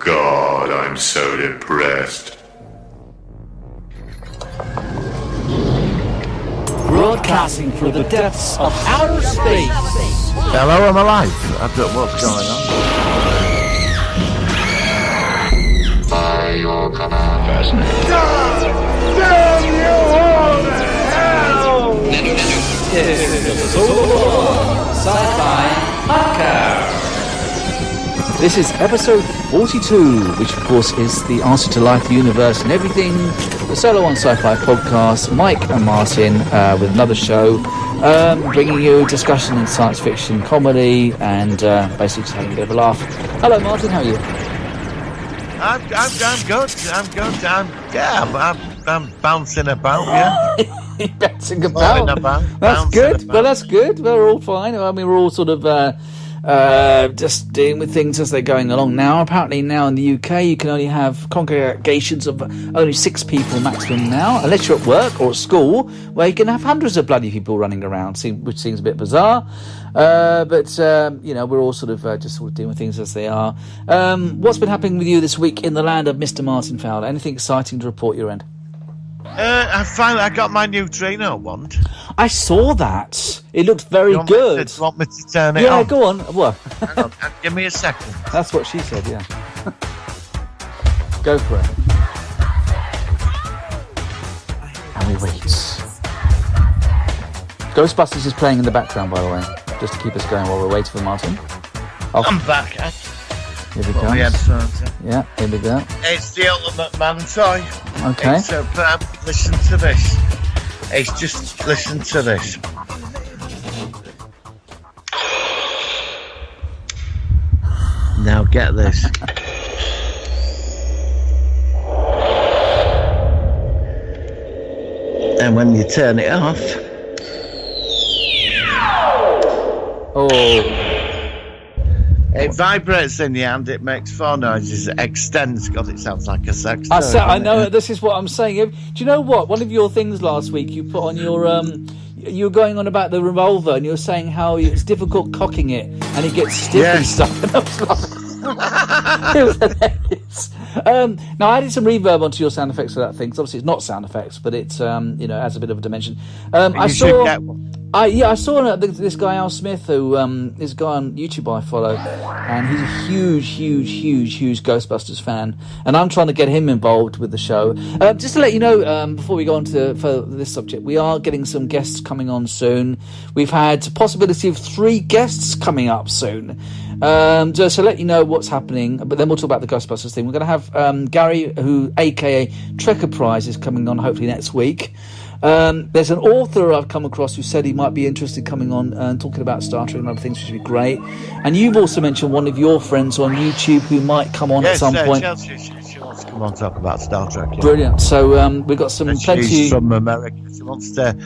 God, I'm so depressed. Broadcasting through the depths of outer space. Hello, I'm alive. I don't know what's going on. By your command. Fascinating. Damn you all to hell! This is the Sci-Fi Podcast. This is episode 42, which of course is the Answer to Life, the Universe and Everything, the Solo on Sci-Fi podcast. Mike and Martin with another show, bringing you discussion in science fiction, comedy, and basically just having a bit of a laugh. Hello Martin, how are you? I'm good. I'm bouncing about, yeah. Bouncing about. That's good. Well, that's good. We're all fine. I mean, we're all sort of just dealing with things as they're going along. Now, apparently, now in the UK, you can only have congregations of only 6 people maximum now, unless you're at work or at school, where you can have hundreds of bloody people running around, which seems a bit bizarre. But you know, we're all sort of just sort of dealing with things as they are. What's been happening with you this week in the land of Mr. Martin Fowler? Anything exciting to report your end? I got my neutrino wand. I saw that. It looked very good. Do you want me to turn it on? Yeah, go on. Well, hang on, give me a second. That's what she said, yeah. Go for it. And we wait. Ghostbusters is playing in the background, by the way, just to keep us going while we're waiting for Martin. I'm back, Here we go. Yeah, here we go. It's the ultimate man toy. Okay. So, listen to this. It's just listen to this. Now get this. And when you turn it off. Oh. It vibrates in your hand, it makes 4 noises, it extends, God, it sounds like a sex toy. I know, this is what I'm saying. Do you know what? One of your things last week, you put on your, you were going on about the revolver, and you were saying how it's difficult cocking it, and it gets stiff and stuff, and I was like, it was hilarious. Now, I added some reverb onto your sound effects for that thing, because obviously it's not sound effects, but it's, you know, adds a bit of a dimension. You should get one. I saw this guy Al Smith, who is a guy on YouTube I follow, and he's a huge Ghostbusters fan, and I'm trying to get him involved with the show. Just to let you know, before we go on to this subject, we are getting some guests coming on soon. We've had a possibility of 3 guests coming up soon. Just to let you know what's happening, but then we'll talk about the Ghostbusters thing. We're going to have Gary, who aka Trekker Prize, is coming on hopefully next week. There's an author I've come across who said he might be interested in coming on and talking about Star Trek and other things, which would be great. And you've also mentioned one of your friends on YouTube who might come on at some point. Chelsea, she wants to come on and talk about Star Trek. Yeah. Brilliant. So we've got some plenty. She's from America. She wants to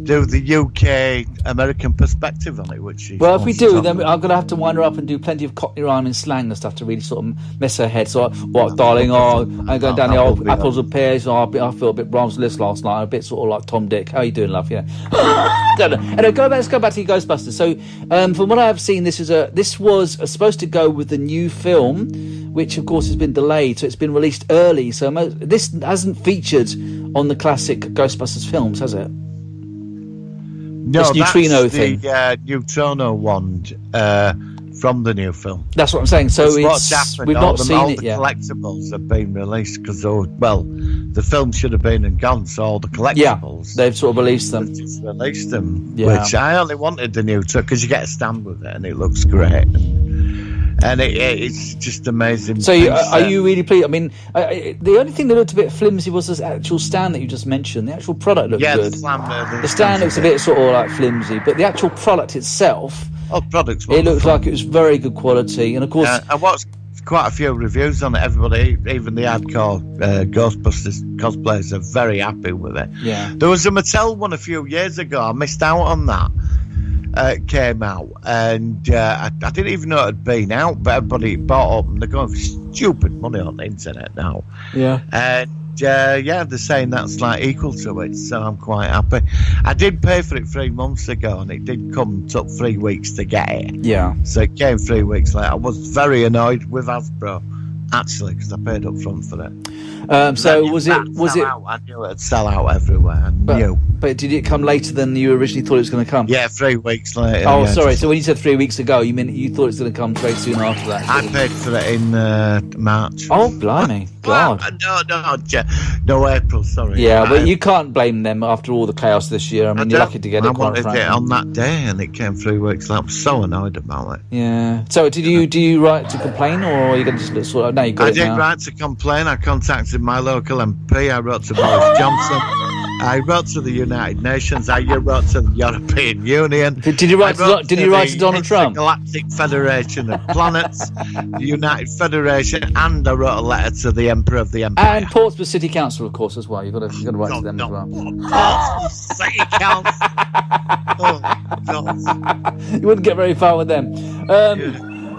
do the UK American perspective on it, which she. Well, if we do, then I'm going to have to wind her up and do plenty of Cockney rhyming slang and stuff to really sort of mess her head. So, what, darling? Oh, I'm going down the old apples and pears. Oh, I feel a bit Ramsless last night. A bit sort of like Tom Dick. How you doing, love? Yeah. Anyway, let's go back to the Ghostbusters. So, from what I have seen, this was supposed to go with the new film, which of course has been delayed. So it's been released early. So this hasn't featured on the classic Ghostbusters films, has it? No, this neutrino thing. The neutrino wand from the new film. That's what I'm saying. So we've not seen it yet. All the collectibles have been released because, the film should have been and gone. So all the collectibles, they've sort of released them. They've just released them, which I only wanted the new because you get a stand with it and it looks great. And it's just amazing. So are you really pleased? I mean, the only thing that looked a bit flimsy was this actual stand that you just mentioned. The actual product looked good. The stand looks a bit sort of like flimsy, but the actual product itself, it looks like it was very good quality. And of course, I watched quite a few reviews on it. Everybody, even the hardcore Ghostbusters cosplayers, are very happy with it. Yeah, there was a Mattel one a few years ago. I missed out on that. Came out, and I didn't even know it had been out, but everybody bought up, and they're going for stupid money on the internet now. Yeah. And they're saying that's like equal to it, so I'm quite happy. I did pay for it 3 months ago, and it did come, took 3 weeks to get it. Yeah. So it came 3 weeks later. I was very annoyed with Hasbro actually, because I paid up front for it. So was it? Out. I knew it'd sell out everywhere. I knew. But did it come later than you originally thought it was going to come? Yeah, 3 weeks later. Oh, yeah, sorry. So when you said 3 weeks ago, you meant you thought it was going to come very soon after that? I paid for it in March. Oh, blimey. God. No, April, sorry. Yeah, but you can't blame them after all the chaos this year. I mean, you're lucky to get it. I wanted it on that day, and it came 3 weeks later. I'm so annoyed about it. Yeah. So do you write to complain, or are you going to just sort of... No, you got it now. I did write to complain. I contacted my local MP. I wrote to Boris Johnson. I wrote to the United Nations. I wrote to the European Union. Did you write to Donald Trump? The Galactic Federation of Planets, the United Federation, and I wrote a letter to the Emperor of the Empire. And Portsmouth City Council, of course, as well. You've got to write to them as well. Portsmouth City Council. Oh, God. You wouldn't get very far with them.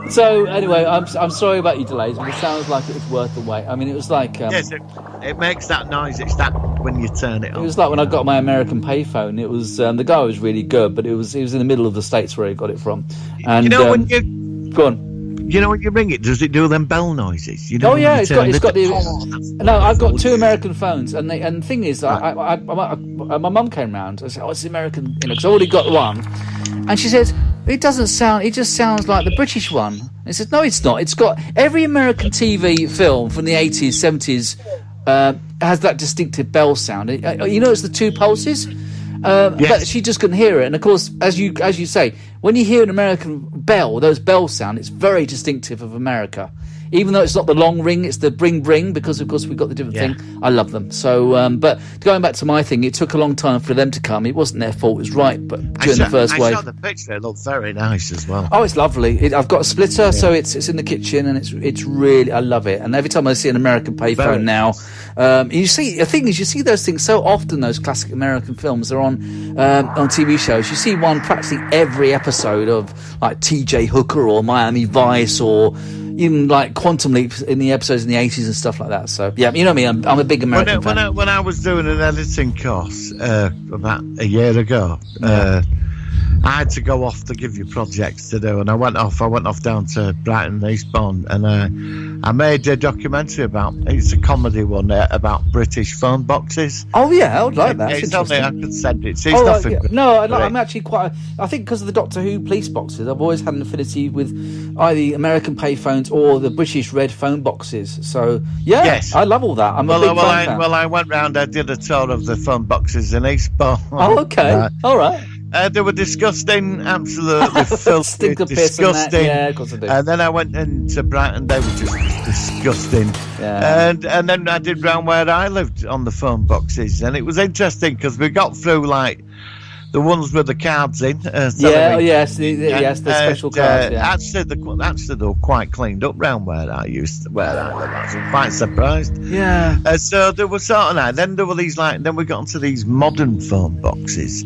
So anyway, I'm sorry about your delays, but it sounds like it was worth the wait. I mean, it was like yes, it makes that noise. It's that when you turn it on. It was like when I got my American payphone. It was the guy was really good, but it was in the middle of the States where he got it from. And when you go on. You know when you ring it, does it do them bell noises? You know, oh yeah, it's got the. No, I've got two good. American phones, and the thing is, my mum came round. I said, "Oh, it's the American," because I already got one, and she said, "It doesn't sound. It just sounds like the British one." And I said, "No, it's not. It's got every American TV film from the 80s, 70s has that distinctive bell sound. You know, it's the two pulses." Yes. But she just couldn't hear it, and of course, as you say, when you hear an American bell, those bells sound, it's very distinctive of America. Even though it's not the long ring, it's the bring, because of course we've got the different thing. I love them. So, but going back to my thing, it took a long time for them to come. It wasn't their fault. It was right, but during the first wave. I saw the picture. It looked very nice as well. Oh, it's lovely. I've got a splitter, so it's in the kitchen, and it's really, I love it. And every time I see an American payphone now, you see, the thing is, you see those things so often. Those classic American films, they're on TV shows. You see one practically every episode of like T.J. Hooker or Miami Vice or even like Quantum Leap in the episodes in the 80s and stuff like that. So yeah, you know me, I'm a big American fan. When I was doing an editing course about a year ago, I had to go off to give you projects to do, and I went off down to Brighton and Eastbourne, and I made a documentary it's a comedy one about British phone boxes. Oh yeah, I would like that. It's something I could send it. It's nothing. No, I'm actually quite. I think because of the Doctor Who police boxes, I've always had an affinity with either American payphones or the British red phone boxes. So yeah, yes. I love all that. I'm a big fan. Well, I went round. I did a tour of the phone boxes in Eastbourne. Oh, okay, all right. They were disgusting, absolutely filthy, disgusting. Yeah, of course I do. And then I went into Brighton, they were just disgusting. Yeah. And then I did round where I lived on the phone boxes, and it was interesting because we got through like the ones with the cards in. The special cards. Yeah. Actually, they were quite cleaned up round where I live. I was quite surprised. Yeah. So there were sort of that. Then there were these then we got into these modern phone boxes,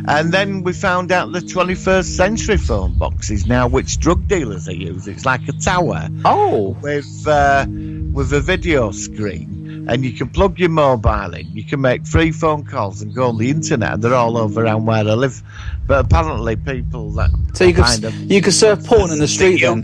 and then we found out the 21st century phone boxes now, which drug dealers are using. It's like a tower. Oh. With a video screen. And you can plug your mobile in. You can make free phone calls and go on the internet. And they're all over around where I live. But apparently, people that so you could surf porn in the street then.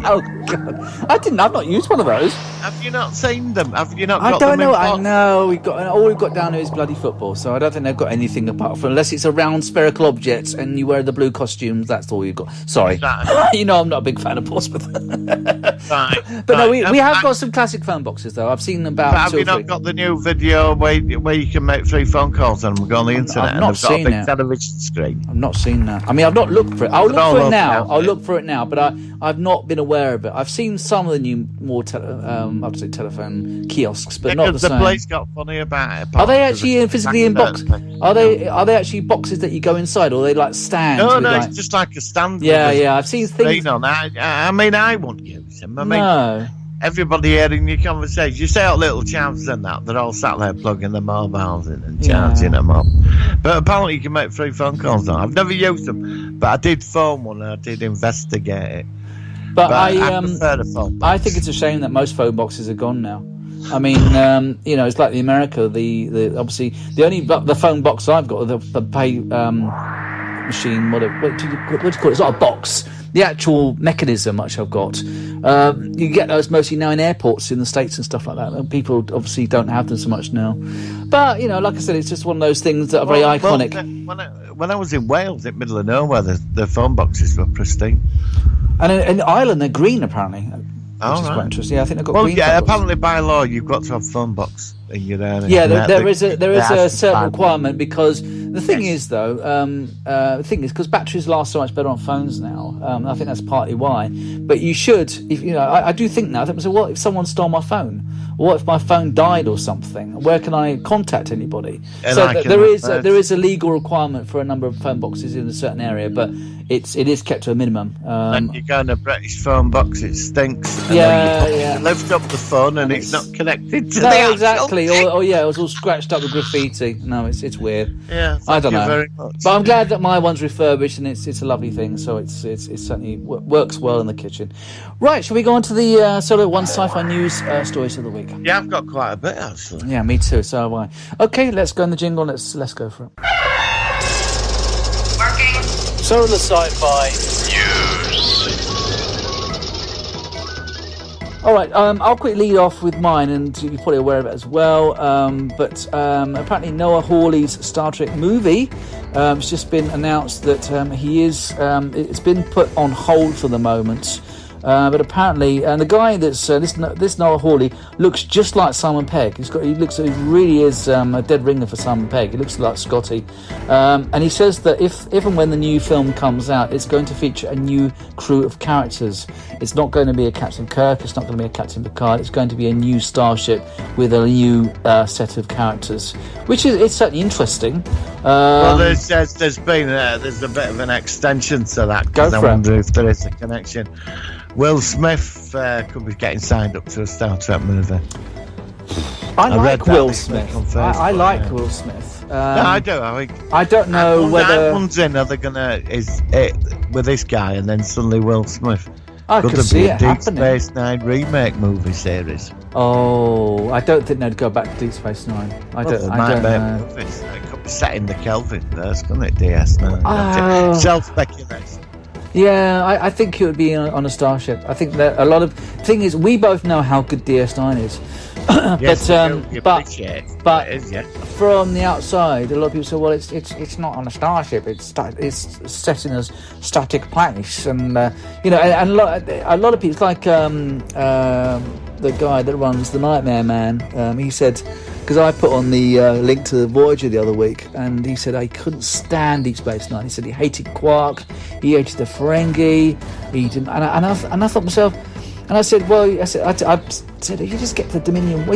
Oh God! I've not used one of those. Have you not seen them? Have you not? I don't know. I know all we've got down here is bloody football. So I don't think they've got anything apart from unless it's a round spherical object and you wear the blue costumes. That's all you've got. Sorry, I'm not a big fan of Portsmouth. Right, but no, we have got some classic phone boxes though. I've seen about. But have you not got the new video where you can make free phone calls and go on the internet? I've not seen big television screen. I've not seen that. I mean, I've not looked for it. I'll look for it now. I'll look for it now, but I've not been aware of it. I've seen some of the new more telephone kiosks, but not the same. The place got funny about it. Are they actually physically in boxes? Are they actually boxes that you go inside, or are they like stands? No, it's just like a stand. Yeah. I've seen things. I mean, I wouldn't use them. No. Everybody hearing your conversation, you say out little chavs and that, they're all sat there plugging their mobiles in and charging them up. But apparently you can make free phone calls now. I've never used them, but I did phone one and I did investigate it. But I prefer the phone box. I think it's a shame that most phone boxes are gone now. I mean, it's like the America, the obviously the phone box I've got, the pay machine, what do you call it? It's not a box. the actual mechanism, which I've got. You get those mostly now in airports in the States and stuff like that. And people obviously don't have them so much now. But, like I said, it's just one of those things that are very iconic. When I was in Wales, in middle of nowhere, the phone boxes were pristine. And in Ireland, they're green, apparently. Which is quite interesting. Yeah, I think they've got green. Yeah, apparently by law, you've got to have phone box in your area. Yeah, there is a certain requirement, because the thing is, though, because batteries last so much better on phones now. I think that's partly why. But you should, I do think now. I think, so what if someone stole my phone? What if my phone died or something? Where can I contact anybody? And so there is a legal requirement for a number of phone boxes in a certain area, but it is kept to a minimum. And you go in a British phone box, it stinks. And you lift up the phone and it's not connected to the exactly. Or it was all scratched up with graffiti. No, it's weird. Yeah, I don't know. Very much. But I'm glad that my one's refurbished, and it's a lovely thing. So it certainly works well in the kitchen. Right, shall we go on to the Solo One Sci-Fi News stories of the week? Yeah, I've got quite a bit actually. Yeah, me too. So have I. Okay, let's go in the jingle. Let's go for it. Working. Solar Sci-Fi News. All right, I'll quickly lead off with mine, and you're probably aware of it as well. But apparently Noah Hawley's Star Trek movie has just been announced that it's been put on hold for the moment. But apparently, and the guy that's this Noah Hawley looks just like Simon Pegg. He really is a dead ringer for Simon Pegg. He looks like Scotty, and he says that if and when the new film comes out, it's going to feature a new crew of characters. It's not going to be a Captain Kirk. It's not going to be a Captain Picard. It's going to be a new starship with a new set of characters, which is certainly interesting. Well, there's a bit of an extension to that, because I wonder if there is a connection. Will Smith could be getting signed up to a Star Trek movie. I like Will Smith. I like Will Smith. No, I do. I don't know whether one's in. Are they is it with this guy and then suddenly Will Smith? I could see it happening. Deep Space Nine remake movie series. Oh, I don't think they'd go back to Deep Space Nine. I don't know. It could be set in the Kelvin verse, couldn't it? DS9. Self-speculation. Yeah, I think it would be on a starship. I think that a lot of thing is we both know how good DS9 is, yes, but from the outside, a lot of people say, well, it's not on a starship. It's set in a static place, and and a lot of people. It's like the guy that runs the Nightmare Man. He said, because I put on the link to the Voyager the other week, and he said he couldn't stand Deep Space Nine. He said he hated Quark, he hated the Ferengi, he didn't. And I thought to myself, and I said, I said, if you just get to the Dominion,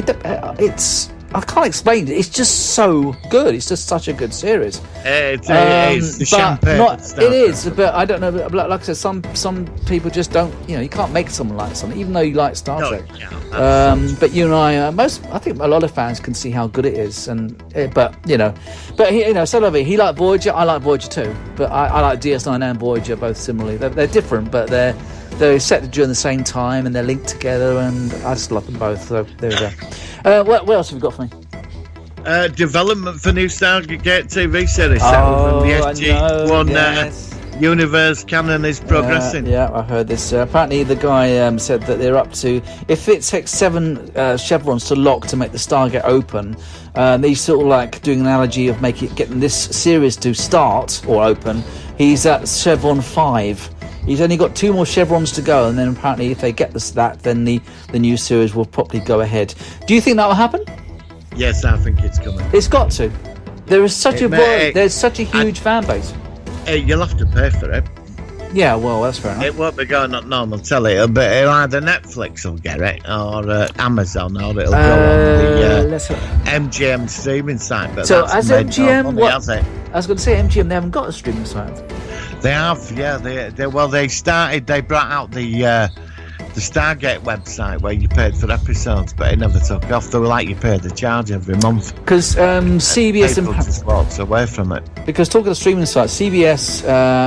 I can't explain it. It's just so good. It's just such a good series. It's the champagne. It is, but I don't know. Like I said, some people just don't. You can't make someone like something, even though you like Star Trek. But you and I think a lot of fans can see how good it is, so he liked Voyager. I like Voyager too, but I like DS9 and Voyager both similarly. They're different, but they're set during the same time and they're linked together, and I just love them both. So there we go. What else have you got for me? Development for new Stargate TV series. The SG-1 universe canon is progressing. Yeah, I heard this. Apparently the guy said that they're up to, if it takes 7 chevrons to lock to make the Stargate open, he's sort of like doing an analogy of getting this series to start or open. He's at chevron 5. He's only got 2 more chevrons to go, and then apparently if they get that, then the new series will probably go ahead. Do you think that will happen? Yes, I think it's coming. It's got to. There's such a huge fan base. You'll have to pay for it. Yeah, well, that's fair enough. It won't be going on normal telly, but it'll either Netflix will get it, or Amazon, or it'll go on the MGM streaming site. But so as MGM, I was going to say MGM, they haven't got a streaming site. They have, yeah. They brought out the Stargate website where you paid for episodes, but it never took off. They were like you paid the charge every month. Because CBS people just walked away from it. Because talking of the streaming site, CBS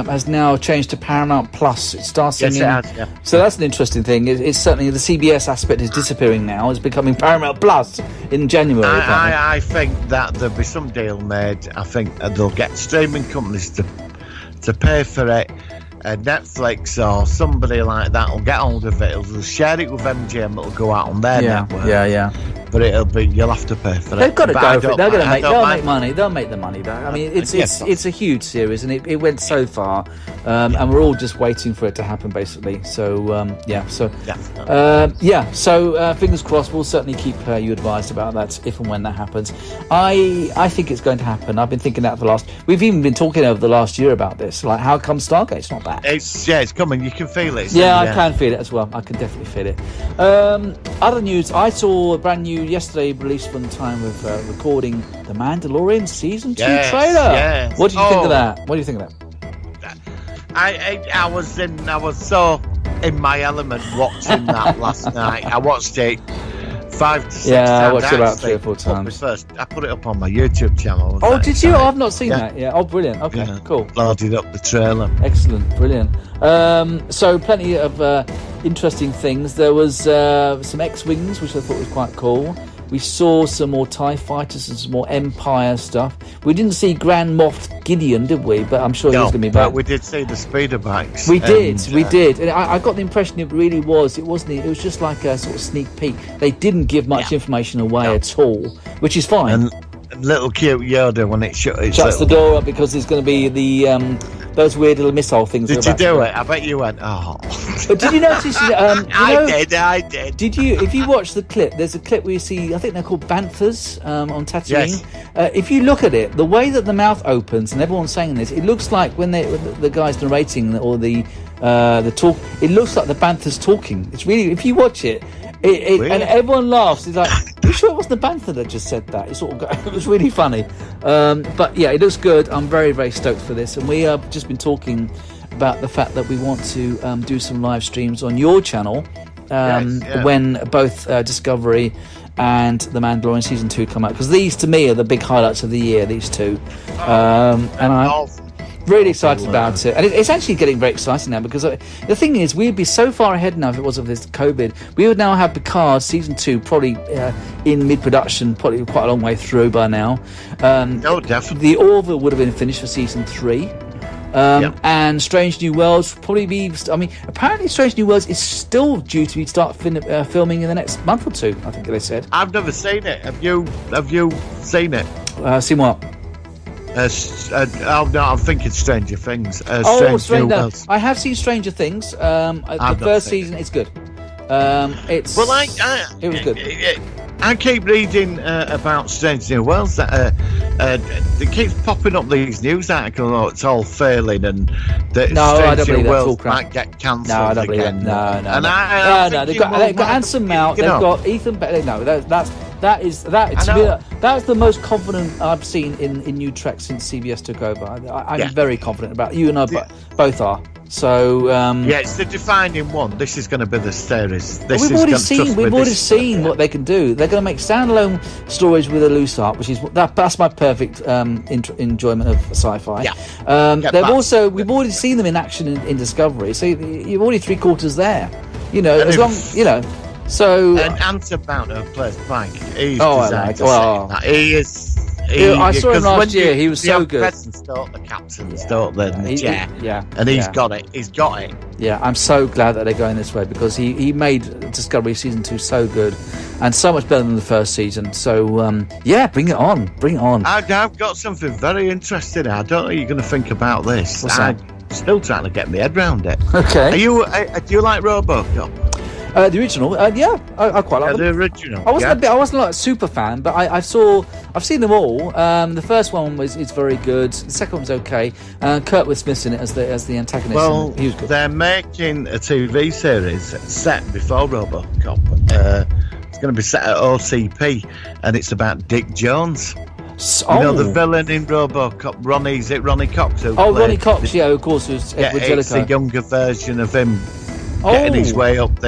has now changed to Paramount Plus. It starts. Yes, it has. Yeah. So that's an interesting thing. It's certainly the CBS aspect is disappearing now. It's becoming Paramount Plus in January. I think that there'll be some deal made. I think they'll get streaming companies to pay for it, Netflix or somebody like that will get hold of it. It'll share it with MGM. It'll go out on their network. Yeah. But you'll have to pay for it. They've got to But go for it. They'll make mind. money. They'll make the money back. I mean, it's a huge series, and it went so far, and we're all just waiting for it to happen, basically. So So fingers crossed. We'll certainly keep you advised about that if and when that happens. I think it's going to happen. I've been thinking that we've even been talking over the last year about this. Like, how come Stargate's not back? It's coming. You can feel it. I can feel it as well. I can definitely feel it. Other news, I saw a brand new yesterday released from the time of recording The Mandalorian Season 2 trailer. Yes. What do you think of that? I was so in my element watching that last night. I watched it 5 to 6 times. I watched it about 3 or 4 times. I put it up on my YouTube channel. Oh, did you? I've not seen that. Yeah. Oh, brilliant. Okay, cool. Loaded up the trailer. Excellent, brilliant. So plenty of interesting things. There was some X-Wings, which I thought was quite cool. We saw some more TIE fighters and some more Empire stuff. We didn't see Grand Moff Gideon, did we? But I'm sure he's going to be back. But we did see the speeder bikes. We did. And I got the impression it really was. It wasn't. It was just like a sort of sneak peek. They didn't give much information away at all, which is fine. And little cute Yoda when it shuts the door up because there's going to be the those weird little missile things. Did you do it? I bet you went, oh. But did you notice? I did. Did you? If you watch the clip, there's a clip where you see, I think they're called banthas on Tatooine. Yes. If you look at it, the way that the mouth opens, and everyone's saying this, it looks like when the guy's narrating or the talk, it looks like the banthas talking. It's really, if you watch it, and everyone laughs. It's like, are you sure it wasn't the bantha that just said that? It was really funny. But yeah, it looks good. I'm very, very stoked for this. And we have just been talking about the fact that we want to do some live streams on your channel when both Discovery and The Mandalorian Season 2 come out. Because these, to me, are the big highlights of the year, these two. And I'm really excited about it. And it's actually getting very exciting now because the thing is, we'd be so far ahead now if it wasn't for this COVID. We would now have Picard Season 2 probably in mid-production, probably quite a long way through by now. Definitely. The Orville would have been finished for Season 3. And Strange New Worlds probably be. I mean, apparently Strange New Worlds is still due to start filming in the next month or 2. I think they said. I've never seen it. Have you seen it? Seen what? I'm thinking Stranger Things. Stranger. I have seen Stranger Things. The first season is good. It was good. I keep reading about Strange New Worlds that it keeps popping up these news articles. Oh, it's all failing, and that Strange New Worlds might get cancelled. No, I don't believe again. that. No. They've got Anson Mount. They've got Ethan. No, that's the most confident I've seen in new Trek since CBS took over. I'm very confident about it. You and I both are. So it's the defining one. This is going to be the series. We've already seen what they can do. They're going to make standalone stories with a loose art, which is that's my perfect enjoyment of sci-fi. We've already seen them in action in Discovery. So you're already 3/4 there. So and Anson Mount plays Mike. He's He is. I saw him last year. He was so good. Presence, don't the captains, don't they? And he's got it. He's got it. Yeah, I'm so glad that they're going this way because he made Discovery Season 2 so good and so much better than the first season. So bring it on. I've got something very interesting. I don't know what you're going to think about this. What's that? I'm still trying to get my head around it. Okay. Do you like RoboCop? The original, I quite like them. The original. I wasn't like a super fan, but I've seen them all. The first one is very good. The second one was okay. Kurtwood Smith's in it as the antagonist. Well, he was good. They're making a TV series set before RoboCop. It's going to be set at OCP, and it's about Dick Jones. The villain in RoboCop, Ronnie Cox? Ronnie Cox, of course, who's Edward Jellicoe. It's a younger version of him getting his way up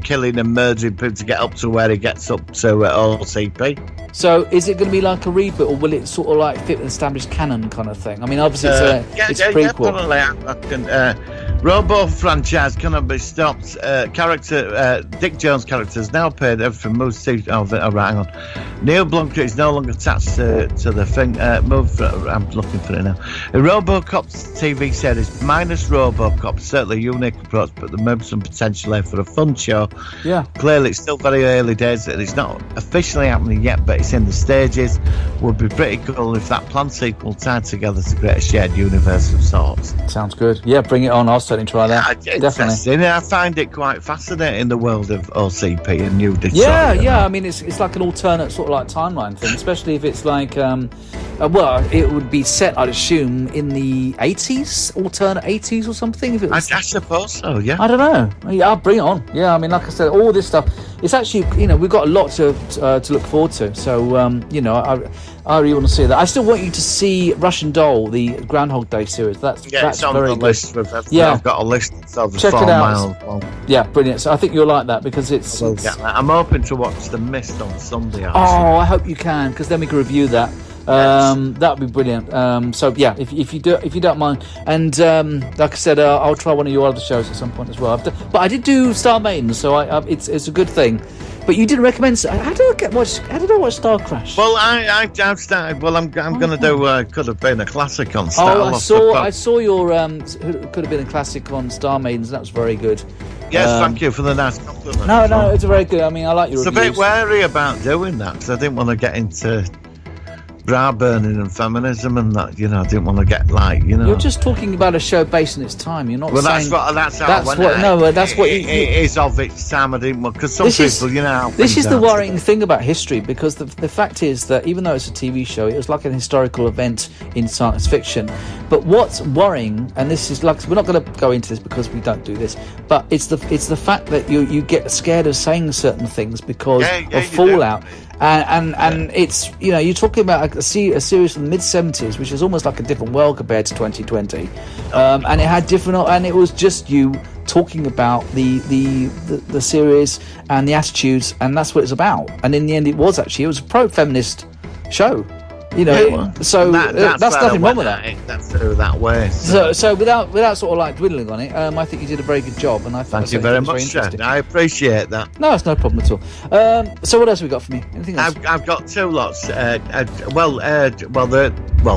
killing and murdering people to get up to where he gets up to at OCP. So is it going to be like a reboot, or will it sort of like fit an established canon kind of thing? I mean, obviously it's a prequel. Yeah, Robo franchise cannot be stopped. Dick Jones' character has now paid everything. Moves to. Oh, right, hang on. Neil Blomkamp is no longer attached to the thing. I'm looking for it now. A RoboCop's TV series minus RoboCop, certainly a unique approach, but there may be some potential there for a fun show. Yeah. Clearly, it's still very early days. It's not officially happening yet, but it's in the stages. Would be pretty cool if that planned sequel tied together to create a shared universe of sorts. Sounds good. Yeah, bring it on. I'll certainly try that. Definitely. I find it quite fascinating, the world of OCP and new digital. Yeah. I mean, it's like an alternate sort of like timeline thing, especially if it's like, well, it would be set, I'd assume, in the 80s, alternate 80s or something. If it was, I suppose so. Yeah. I don't know. Yeah, I'll bring it on. Yeah, I mean, like I said, all this stuff. It's actually, we've got a lot to look forward to. So, I really want to see that. I still want you to see Russian Doll, the Groundhog Day series. That's on very the good. list. I've got a list of Check 4 it out. miles long. Yeah, brilliant. So I think you'll like that because it's. I'm hoping to watch The Mist on Sunday. Actually. Oh, I hope you can, because then we can review that. That would be brilliant. So yeah, if you don't mind, and like I said, I'll try one of your other shows at some point as well. But I did do Star Maiden, so it's a good thing. But you didn't recommend. How did I watch Star Crash? Well, I've started. Well, I'm going to do. Could have been a classic on Star. I saw your could have been a classic on Star Maidens. That was very good. Yes, thank you for the nice compliment. No, it's a very good. I mean, I like your. It's reviews. a bit wary about doing that because I didn't want to get into bra burning and feminism and that. I didn't want to get You're just talking about a show based on its time. You're not. Well, saying... that's what it is of its time. I didn't want because some people, This is the worrying thing about history, because the fact is that even though it's a TV show, it was like an historical event in science fiction. But what's worrying, and this is like, we're not going to go into this because we don't do this, but it's the fact that you get scared of saying certain things because of fallout. And it's, you're talking about a series from the mid-70s, which is almost like a different world compared to 2020. And it had and it was just you talking about the series and the attitudes, and that's what it's about. And in the end, it was a pro-feminist show. That's nothing wrong with that. That's that way. So without sort of like dwindling on it, I think you did a very good job, and I thank you very much, sir. I appreciate that. No, it's no problem at all. So what else have we got for me? Anything else? I've got 2 lots.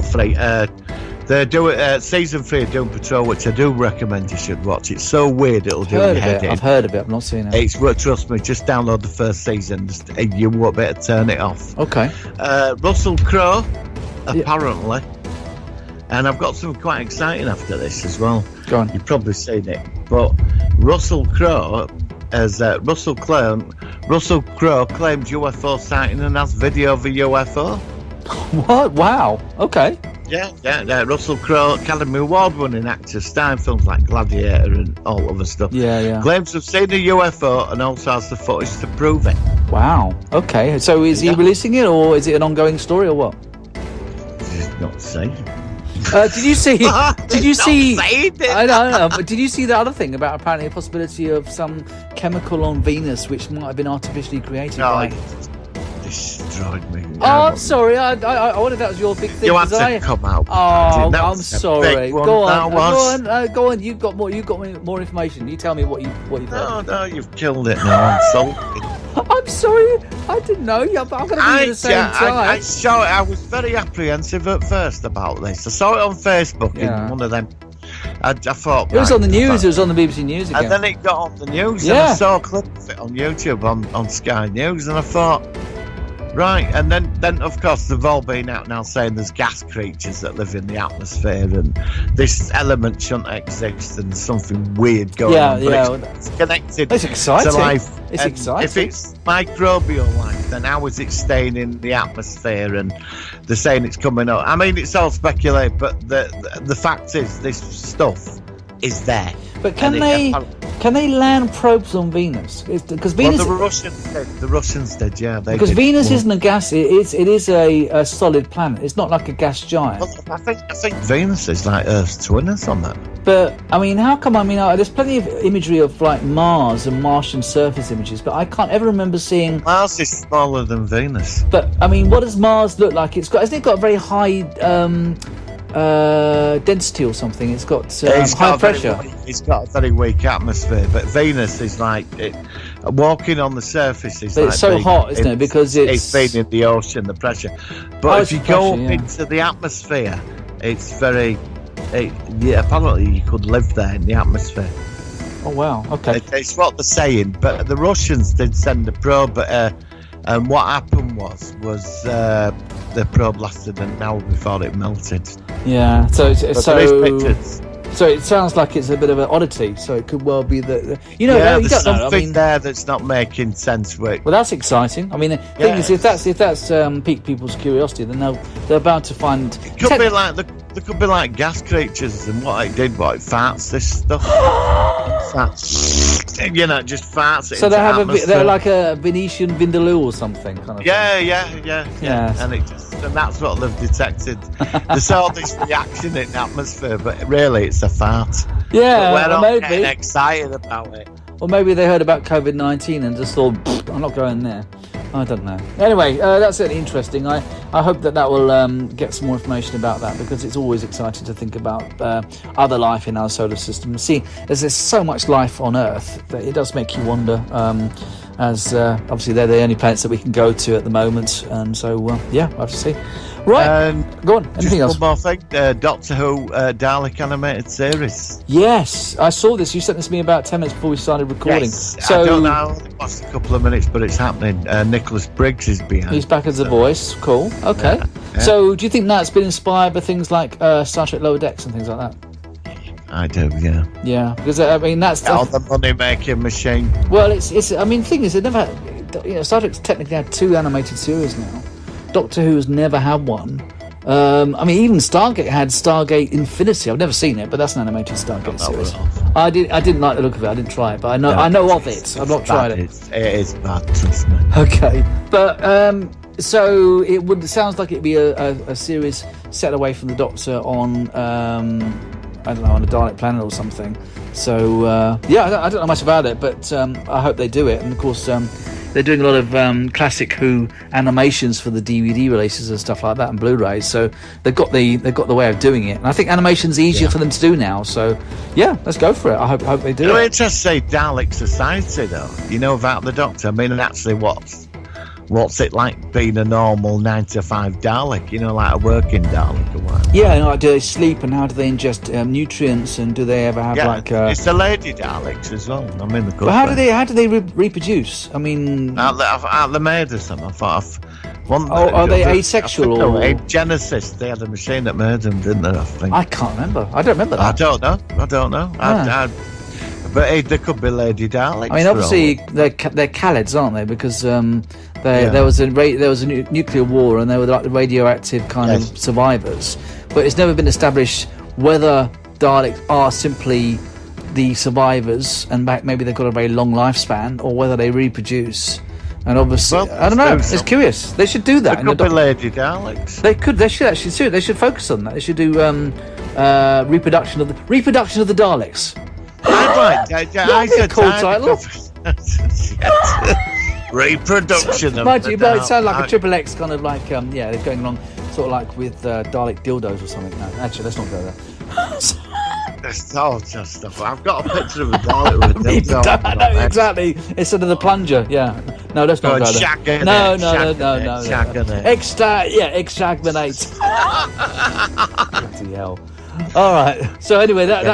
Three. They do season 3 of Doom Patrol, which I do recommend you should watch. It's so weird it'll do your head in. I've heard of it. I've not seen it. Trust me, just download the first season. You won't be able to turn it off. Okay. Russell Crowe, apparently, and I've got something quite exciting after this as well. Go on. You've probably seen it, but Russell Crowe as Russell Crowe claimed UFO sighting and has video of a UFO. What? Wow. Okay. Yeah. Russell Crowe, Academy Award-winning actor, starring films like Gladiator and all other stuff. Yeah. Claims to have seen a UFO and also has the footage to prove it. Wow. Okay. So is he releasing it, or is it an ongoing story, or what? Not saying. Did you see? Did you see? I don't know. But did you see the other thing about apparently a possibility of some chemical on Venus which might have been artificially created? Destroyed me. Oh, I'm sorry. I wondered if that was your big thing. You had to come out. Oh, I'm sorry. Go on. You've got more information. You tell me what you've heard. No, you've killed it now. I'm sorry. I didn't know. I'm going to be at the same time. I saw it. I was very apprehensive at first about this. I saw it on Facebook in one of them. I thought it was on the news. It was on the BBC News again. And then it got on the news. And I saw a clip of it on YouTube on Sky News, and I thought, right. And then of course they've all been out now saying there's gas creatures that live in the atmosphere, and this element shouldn't exist, and something weird going on. But it's connected. It's exciting. To life. It's exciting. If it's microbial life, then how is it staying in the atmosphere? And they're saying it's coming up. I mean, it's all speculation, but the fact is, this stuff is there. But can they land probes on Venus? Because Venus, the Russians did, yeah. Because Venus isn't a gas; it is a solid planet. It's not like a gas giant. Well, I think Venus is like Earth's twin or something. But I mean, how come? I mean, there's plenty of imagery of like Mars and Martian surface images, but I can't ever remember seeing. Mars is smaller than Venus. But I mean, what does Mars look like? Hasn't it got a very high density or something. It's got It's high got pressure. It's got a very weak atmosphere, but Venus is like walking on the surface is But like it's so being hot, isn't it? Because it's being in the ocean, the pressure. But if it's you the go pressure, up into the atmosphere, it's very. Apparently, you could live there in the atmosphere. Oh wow. Okay. It's what they're saying. But the Russians did send a probe, and what happened was the probe lasted an hour before it melted. Yeah. So But there is pictures. so it sounds like it's a bit of an oddity. So it could well be that you know Yeah, you there's don't know. I something mean, there that's not making sense with. well, that's exciting. I mean, the thing is, if that's piqued people's curiosity, then they're about to find. It could be like there could be like gas creatures, and what it farts this stuff. Just farts it. So they into have atmosphere. they're like a Venetian vindaloo or something kind of. Yeah. Yes. And that's what they've detected. They saw this reaction in the atmosphere, but really it's a fart. Yeah, But we're not maybe. getting excited about it. Or maybe they heard about COVID-19 and just thought, I'm not going there. I don't know. Anyway, that's certainly interesting. I hope that will get some more information about that, because it's always exciting to think about other life in our solar system. See, there's so much life on Earth that it does make you wonder, as obviously they're the only planets that we can go to at the moment. And so, we'll have to see. Right, go on. Anything else? One more thing. Doctor Who Dalek animated series. Yes, I saw this. You sent this to me about 10 minutes before we started recording. Yes, So I don't know. I only watched a couple of minutes, but it's happening. Nicholas Briggs is behind. he's back as the voice. Cool. Okay. Yeah. So, do you think that's been inspired by things like Star Trek Lower Decks and things like that? I do, yeah. Yeah, because I mean that's On the money-making machine. well, it's. I mean, the thing is, it never. Star Trek's technically had 2 animated series now. Doctor Who's never had one. I mean, even Stargate had Stargate Infinity. I've never seen it, but that's an animated Stargate series. I didn't like the look of it. I didn't try it, but I know of it. I've not tried it. It is bad, trust me. Okay, but so it sounds like it'd be a series set away from the Doctor on I don't know, on a Dalek planet or something. So I don't know much about it, but I hope they do it. And of course, they're doing a lot of classic Who animations for the DVD releases and stuff like that, and Blu-rays. So they've got the way of doing it, and I think animation's easier for them to do now. So let's go for it. I hope they do. It's just say Dalek Society though. You know about the Doctor. I mean, actually, what's it like being a normal 9 to 5 Dalek? You know, like a working Dalek or what? Yeah, like, do they sleep, and how do they ingest nutrients, and do they ever have it's the lady Daleks as well. I mean, but how do they reproduce? I mean, out the maid or something. I thought. Are they asexual or Genesis? They had a machine that made them, didn't they? I think. I can't remember. I don't remember that. I don't know. But there could be Lady Daleks. I mean, obviously they're Khalids, aren't they? Because there was a nuclear war, and they were like the radioactive kind of survivors. But it's never been established whether Daleks are simply the survivors, and maybe they've got a very long lifespan, or whether they reproduce. And obviously, I don't know. It's curious. They should do that. There could be Lady Daleks. They should actually do it. They should focus on that. They should do reproduction of the Daleks. I said cool title. Reproduction of Mind you, the it sounds like a Daleks. Triple X kind of like they're going along sort of like with Dalek dildos or something. No, actually, let's not go there. That's all just stuff. I've got a picture of a Dalek with a dildo. I know, exactly. Instead of the plunger, yeah. No, let's not go there. No. Exterminate. Bloody hell. All right. So anyway, that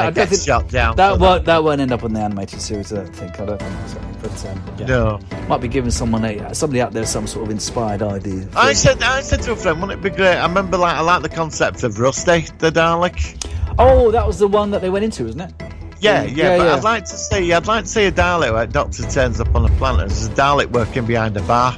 won't end up on the animated series. I don't think that's something. But no, might be giving somebody out there some sort of inspired idea. I said to a friend, wouldn't it be great? I remember, I like the concept of Rusty the Dalek. Oh, that was the one that they went into, isn't it? Yeah. But I'd like to see a Dalek where Doctor turns up on a planet. There's a Dalek working behind a bar.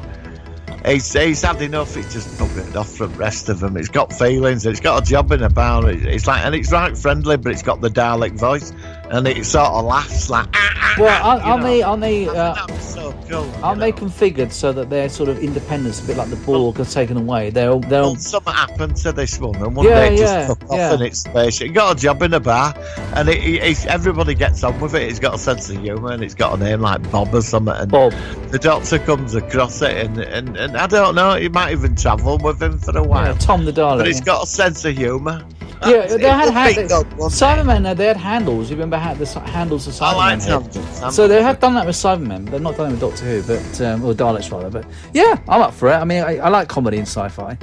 He's had enough. He's just buggered off from the rest of them. It's got feelings. It's got a job in a bar. It's right friendly, but it's got the Dalek voice, and it sort of laughs like. Well, aren't they? That's so cool. Aren't they configured so that they're sort of independent, a bit like the Borg are taken away? They're something happened to this woman. One day it just took off in its spaceship. He got a job in a bar, and everybody gets on with it. It's got a sense of humour, and it's got a name like Bob or something. And Bob. The Doctor comes across it, and I don't know. He might even travel with him for a while. Yeah, Tom the Dalek. But it's got a sense of humour. Yeah, they had Big dog, wasn't Cybermen. They had handles. You remember the handles of I like Cybermen? handles. So they have done that with Cybermen. They've not done it with Doctor Who, but or Daleks rather. But yeah, I'm up for it. I mean, I like comedy in sci-fi.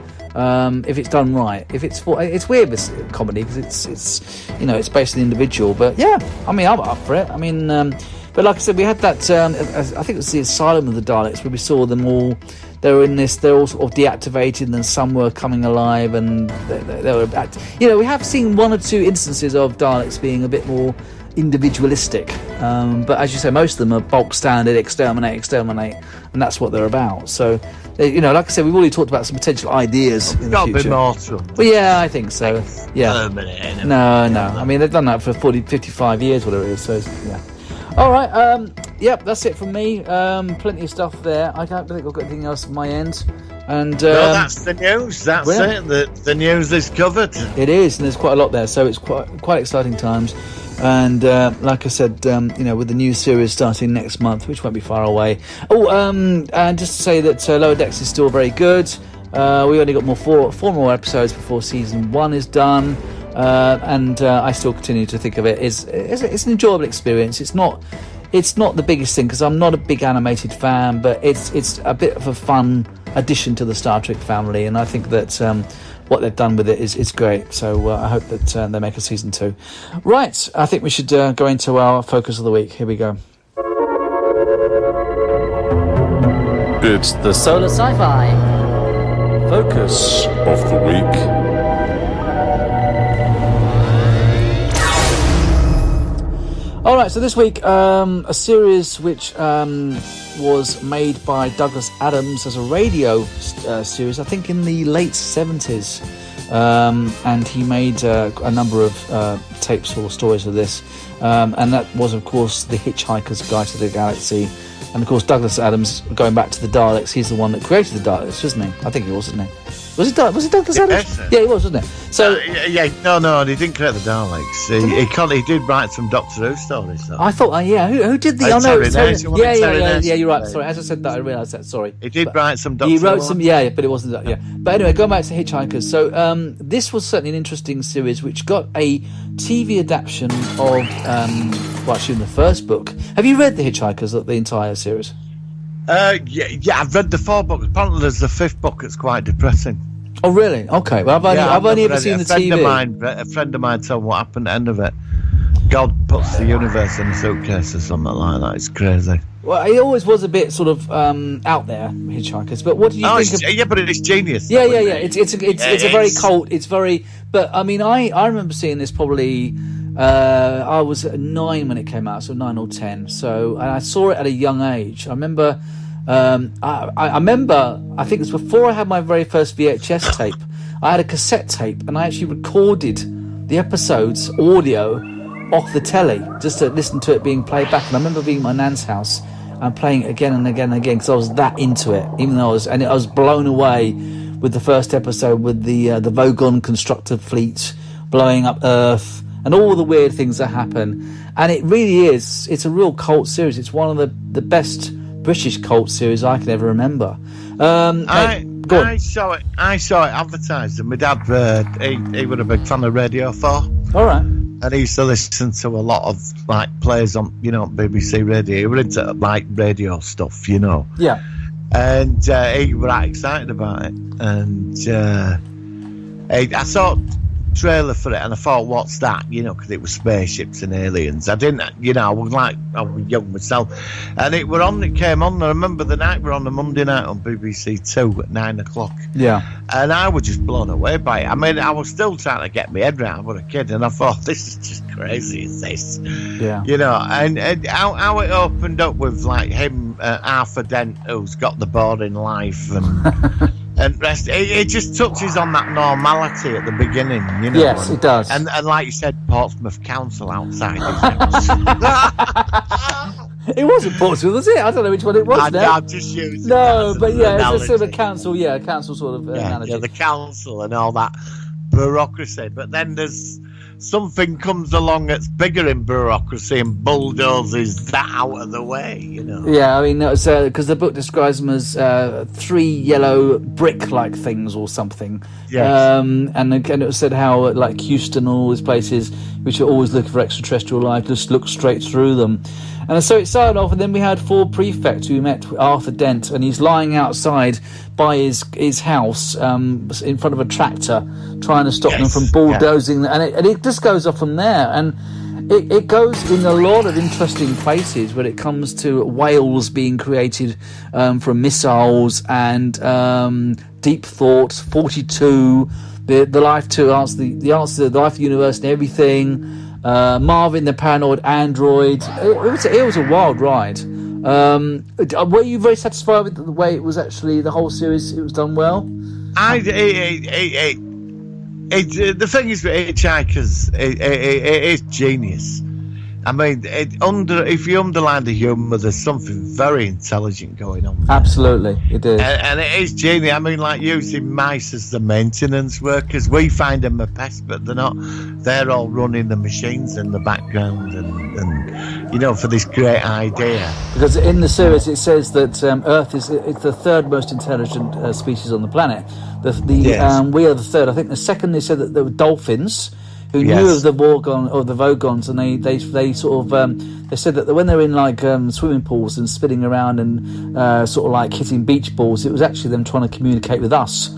If it's done right. If it's weird with comedy because it's it's based on the individual. But yeah, I mean, I'm up for it. I mean, but like I said, we had that. I think it was the Asylum of the Daleks where we saw them all. They were in this. They're all sort of deactivated, and some were coming alive, and they were. We have seen one or two instances of Daleks being a bit more individualistic, but as you say, most of them are bulk standard, exterminate, and that's what they're about. So, like I said, we've already talked about some potential ideas in the future. Mortal. Well, yeah, I think so. Yeah. No. I mean, they've done that for 55 years, whatever it is. So, yeah. All right. Yep, that's it from me. Plenty of stuff there. I don't think I've got anything else on my end. And no, that's the news. That's it. The news is covered. It is, and there's quite a lot there. So it's quite exciting times. And like I said, with the new series starting next month, which won't be far away. And just to say that Lower Decks is still very good. We only got four more episodes before season 1 is done. And I still continue to think of it as it's an enjoyable experience. It's not the biggest thing because I'm not a big animated fan, but it's a bit of a fun addition to the Star Trek family, and I think that what they've done with it is great. So I hope that they make a season 2. Right, I think we should go into our focus of the week. Here we go. It's the Solar Sci-Fi focus of the week. All right, so this week, a series which was made by Douglas Adams as a radio series, I think in the late 70s. And he made a number of tapes or stories of this. And that was, of course, The Hitchhiker's Guide to the Galaxy. And, of course, Douglas Adams, going back to the Daleks, he's the one that created the Daleks, wasn't he? I think he was, wasn't he? Was it Douglas Adams? Yeah, he was, wasn't it? So no, he didn't create the Daleks. He did write some Doctor Who stories. Though. I thought, who did the? Yeah. You're right. Sorry, as I said that, I realised that. Sorry. He did write some Doctor Who. He wrote some, but it wasn't that. Yeah, but anyway, going back to Hitchhikers. So this was certainly an interesting series, which got a TV adaptation of actually in the first book. Have you read The Hitchhikers, the entire series? Yeah, I've read the 4 books. Apparently, there's the 5th book that's quite depressing. Oh, really? Okay. Well, I've only ever seen the TV. A friend of mine told me what happened at the end of it. God puts the universe in a suitcase or something like that. It's crazy. Well, he always was a bit sort of out there, Hitchhikers. But what do you think of? Yeah, but it's genius. Yeah. It's a very cult. It's very. But I mean, I remember seeing this probably. I was 9 when it came out, so 9 or 10. So, and I saw it at a young age. I remember. I remember. I think it was before I had my very first VHS tape. I had a cassette tape, and I actually recorded the episodes audio off the telly just to listen to it being played back. And I remember being at my nan's house and playing it again and again and again because I was that into it. Even though I was blown away with the first episode with the Vogon constructor fleet blowing up Earth and all the weird things that happen. And it really is. It's a real cult series. It's one of the best British cult series I can ever remember. I saw it advertised, and my dad he was a big fan of Radio 4. All right. And he used to listen to a lot of plays on BBC Radio. He was into radio stuff, Yeah. And he was right excited about it. And I saw trailer for it, and I thought, what's that? Because it was spaceships and aliens. I didn't, I was young myself, and it came on. I remember the night we were on the Monday night on BBC 2 at 9 o'clock. Yeah, and I was just blown away by it. I mean, I was still trying to get my head around. I was a kid, and I thought, this is just crazy. Is this? Yeah, and how it opened up with him, Arthur Dent, who's got the boring life and. And rest, it just touches on that normality at the beginning, Yes, it does. And like you said, Portsmouth Council outside his house. It wasn't Portsmouth, was it? I don't know which one it was now. I'm just using No, but yeah, it's a sort of council, council sort of analogy. Yeah, the council and all that bureaucracy. But then there's something comes along that's bigger in bureaucracy and bulldozes that out of the way, Yeah, I mean, because the book describes them as 3 yellow brick-like things or something. Yes. And it said how, like Houston and all these places, which are always looking for extraterrestrial life, just look straight through them. And so it started off, and then we had 4 prefects who met Arthur Dent, and he's lying outside by his house in front of a tractor, trying to stop them from bulldozing, and it just goes off from there. And it goes in a lot of interesting places when it comes to whales being created from missiles and deep thought, 42, the life to answer the answer to the life of the universe and everything. Marvin the paranoid android. It was a wild ride. Were you very satisfied with the way it was actually the whole series? It was done well. The thing is with Hitchhikers, it is genius. I mean, if you underline the humour, there's something very intelligent going on there. Absolutely, it is. And it is genius. I mean, like using mice as the maintenance workers. We find them a pest, but they're not. They're all running the machines in the background and for this great idea. Because in the series it says that Earth is the 3rd most intelligent species on the planet. We are the 3rd. I think the 2nd they said that there were dolphins who knew of the Vogons, and they sort of they said that when they were in like swimming pools and spinning around and sort of like hitting beach balls, it was actually them trying to communicate with us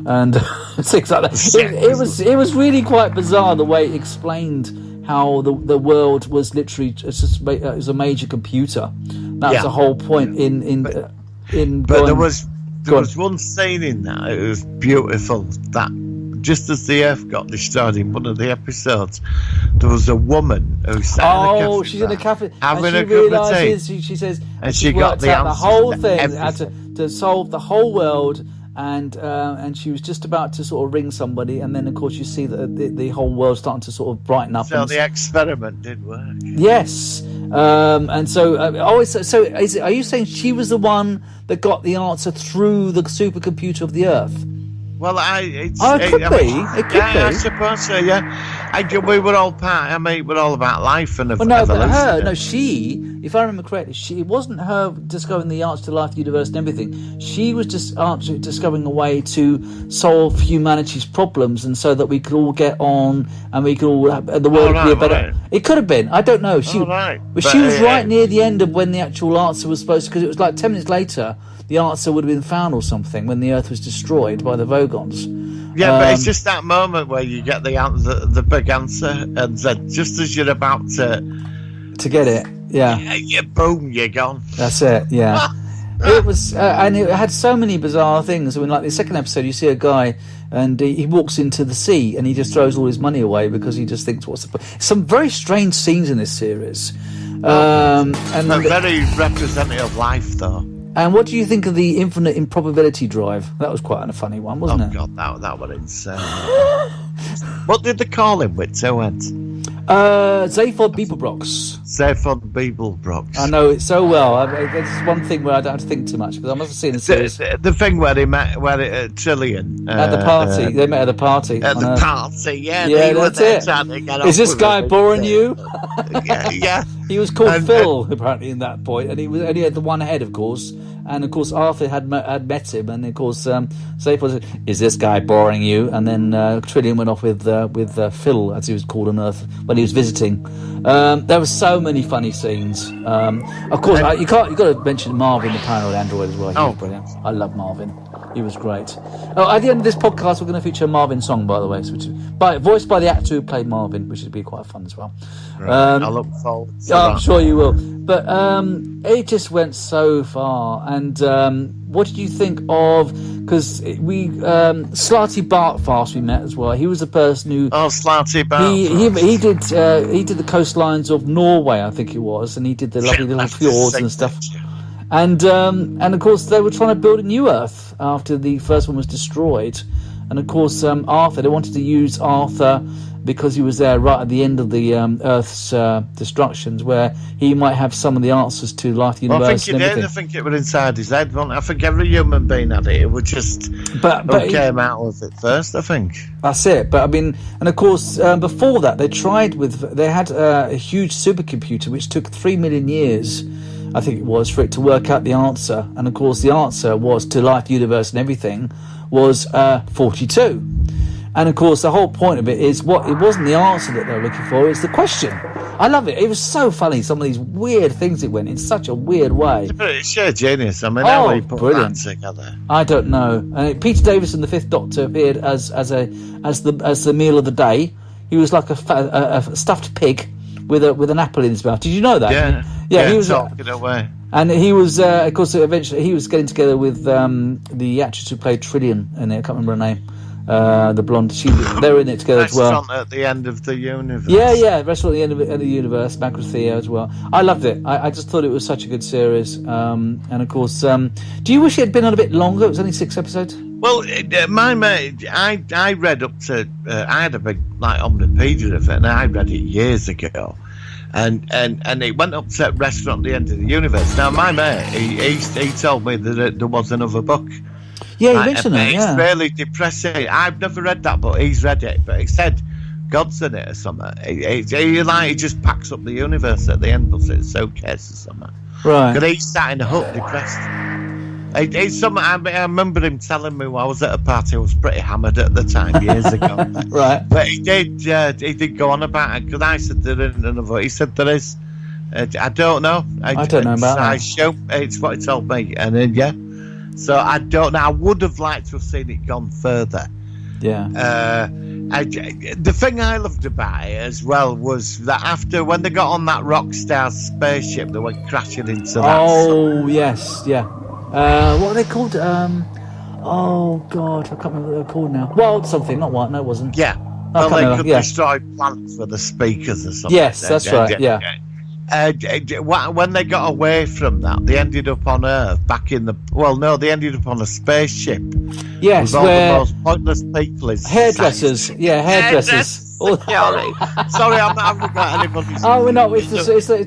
and things like that. It was really quite bizarre the way it explained how the world was literally it was a major computer. That was the whole point But there was one scene in that. It was beautiful. That just as the Earth got destroyed in one of the episodes, there was a woman who sat in a cafe. She's in a cafe having a cup cup of tea. She says, and she got the answer. The whole thing had to solve the whole world. And she was just about to sort of ring somebody, and then of course you see that the whole world starting to sort of brighten up. So the experiment did work. Yes, and so are you saying she was the one that got the answer through the supercomputer of the Earth? Well, it could be. I suppose so. Yeah, we were all part. I mean, we're all about life and she. If I remember correctly, it wasn't her discovering the answer to life, the universe, and everything. She was just discovering a way to solve humanity's problems, and so that we could all get on, and we could all the world would be a better. Right. It could have been. I don't know. She was right near the end of when the actual answer was supposed to, because it was like 10 minutes later. The answer would have been found or something when the Earth was destroyed by the Vogons. Yeah, but it's just that moment where you get the big answer, and just as you're about to get it, boom, you're gone. That's it. Yeah, it was, and it had so many bizarre things. I mean, like the second episode, you see a guy and he walks into the sea and he just throws all his money away because he just thinks, "What's the point?" Some very strange scenes in this series, and very representative of life, though. And what do you think of the infinite improbability drive? That was quite a funny one, wasn't it? Oh, God, that was insane. What did they call him with 2 N's? Zaphod Beeblebrox. Zaphod Beeblebrox. I know it so well. This is one thing where I don't have to think too much, because I must have seen the series. The thing where they met, Trillian. At the party. They met at the party. At the party, yeah. That's it. Is this guy boring you? Yeah. He was called Phil, apparently, in that point, and he had the one head, of course. And of course, Arthur had met him, and of course, Zaphod said, "Is this guy boring you?" And then Trillian went off with Phil, as he was called on Earth when he was visiting. There were so many funny scenes. Of course, you got to mention Marvin, the paranoid android, as well. He was brilliant. I love Marvin. He was great. Oh, at the end of this podcast, we're going to feature a Marvin song, by the way, voiced by the actor who played Marvin, which would be quite fun as well. Right. I look forward to that. I'm sure you will. But it just went so far. And what did you think of? Because Slarty Bartfast we met as well. He was the person who. Oh, Slarty Bartfast. He did the coastlines of Norway, I think it was, and he did the lovely little fjords and stuff. And of course they were trying to build a new Earth after the first one was destroyed. And of course Arthur, they wanted to use Arthur because he was there right at the end of the Earth's destructions, where he might have some of the answers to life, the Well, universe, I think and it did. everything. I think it was inside his head. Wasn't it? I think every human being had it. It was just But who came out of it first, I think. that's it. But I mean, and of course, before that, they had a huge supercomputer which took 3 million years, I think it was, for it to work out the answer. And of course, the answer was to life, the universe, and everything was 42. And of course, the whole point of it is it wasn't the answer that they were looking for; it's the question. I love it. It was so funny. Some of these weird things it went in such a weird way. It's sheer genius. I mean, how he put brilliant. that together. I don't know. Peter Davison, the Fifth Doctor, appeared as the meal of the day. He was like a stuffed pig with an apple in his mouth. Did you know that? Yeah. He was talking away. and he was, of course, eventually he was getting together with the actress who played Trillian in it. I can't remember her name. The blonde. They were in it together as well. Restaurant at the end of the universe. Yeah. Restaurant at the end of the universe. Macrothea as well. I loved it. I just thought it was such a good series. And of course, do you wish it had been on a bit longer? It was only 6 episodes. Well, my mate, I read up to. I had a big omnipedia of it, and I read it years ago. And it went up to Restaurant at the End of the Universe. Now, my mate, he told me that there was another book. Yeah, you mentioned that. Yeah, it's really depressing. I've never read that book. He's read it, but he said God's in it or something. He just packs up the universe at the end, puts it in a suitcase or something. right. Because he sat in a hut, depressed. It's something. I remember him telling me while I was at a party. I was pretty hammered at the time, years ago. Right. But he did go on about it, because I said there isn't another. He said there is. I don't know. I don't know about that. It's what he told me, and then yeah. So I don't know. I would have liked to have seen it gone further. Yeah. The thing I loved about it as well was that when they got on that Rockstar spaceship, they went crashing into that. Oh yes, yeah. What are they called? Oh God, I can't remember what they're called now. Wild something, not what? No, it wasn't. Yeah. I Well, can't they remember, could yeah. destroy planets with the speakers or something. Yes, that's right. Yeah. When they got away from that, they ended up on Earth they ended up on a spaceship. Yes, with all where the most pointless people. hairdressers. Yeah, hairdressers. Sorry, I'm not having about anybody's. Oh, we're not. It's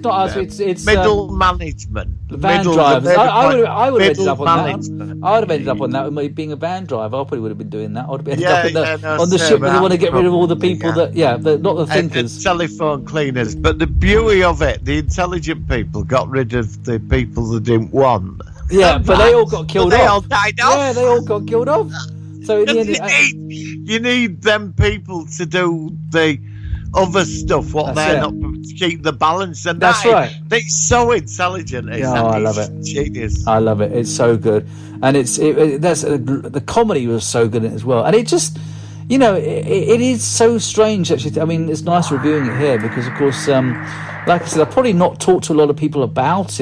not us. It's middle management. van drivers. I would have ended up on that. management. I would have ended up on that with me being a van driver. I probably would have been doing that. I would have ended up no, on the same, ship where they want to get rid of all the probably, people yeah. not the And thinkers. telephone cleaners. But the beauty of it, the intelligent people got rid of the people they didn't want. Yeah, but they all got killed But they off. all died off. Yeah, they all got killed off. So in the end, You need them people to do the other stuff, what That's they're it. not, to keep the balance. And That's right. They're so intelligent. I love it. Genius. I love it. It's so good, and the comedy was so good in it as well. And it just, it is so strange. Actually, I mean, it's nice reviewing it here because, of course, like I said, I've probably not talked to a lot of people about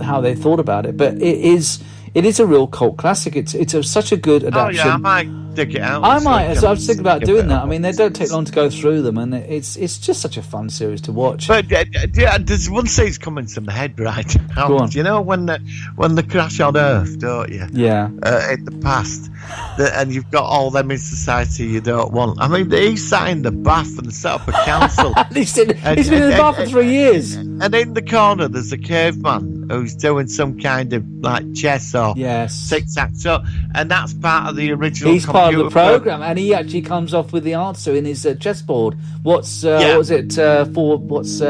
how they thought about it, but it is a real cult classic. It's such a good adaptation. Oh yeah, I might dig it out. I might. So I was thinking about doing that. Up. I mean, they don't take long to go through them, and it's just such a fun series to watch. But there's one scene's coming to my head right now. Go on. Do you know when the crash on Earth, don't you? Yeah. In the past, and you've got all them in society you don't want. I mean, he sat in the bath and set up a council. he's been in the bath for 3 years. And in the corner, there's a caveman who's doing some kind of chess or tic-tac-toe, and that's part of the original. He's part of the program, and he actually comes off with the answer in his chessboard. What was it? What's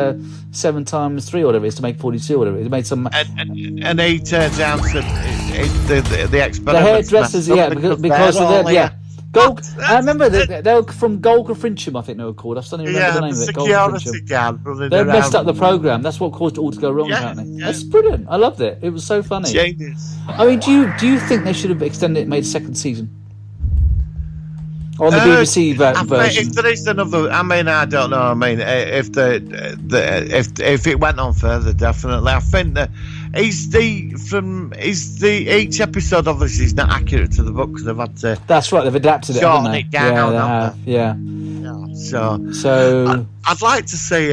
7 times 3 or whatever it is to make 42 or whatever. He made some. And he turns out to the experiment. The hairdressers, because of them, I remember they were from Golga Frincham, I think they were called. I suddenly remember the name of it. Security guard. They messed up the program. That's what caused it all to go wrong. Apparently, that's brilliant. I loved it. It was so funny. Genius. I mean, do you think they should have extended it, and made a second season on the BBC version? If there is another, I mean, I don't know. I mean, if if it went on further, definitely. I think that each episode obviously is not accurate to the book because they've had to. That's right. They've adapted it, haven't they? It down. Yeah. So I'd like to see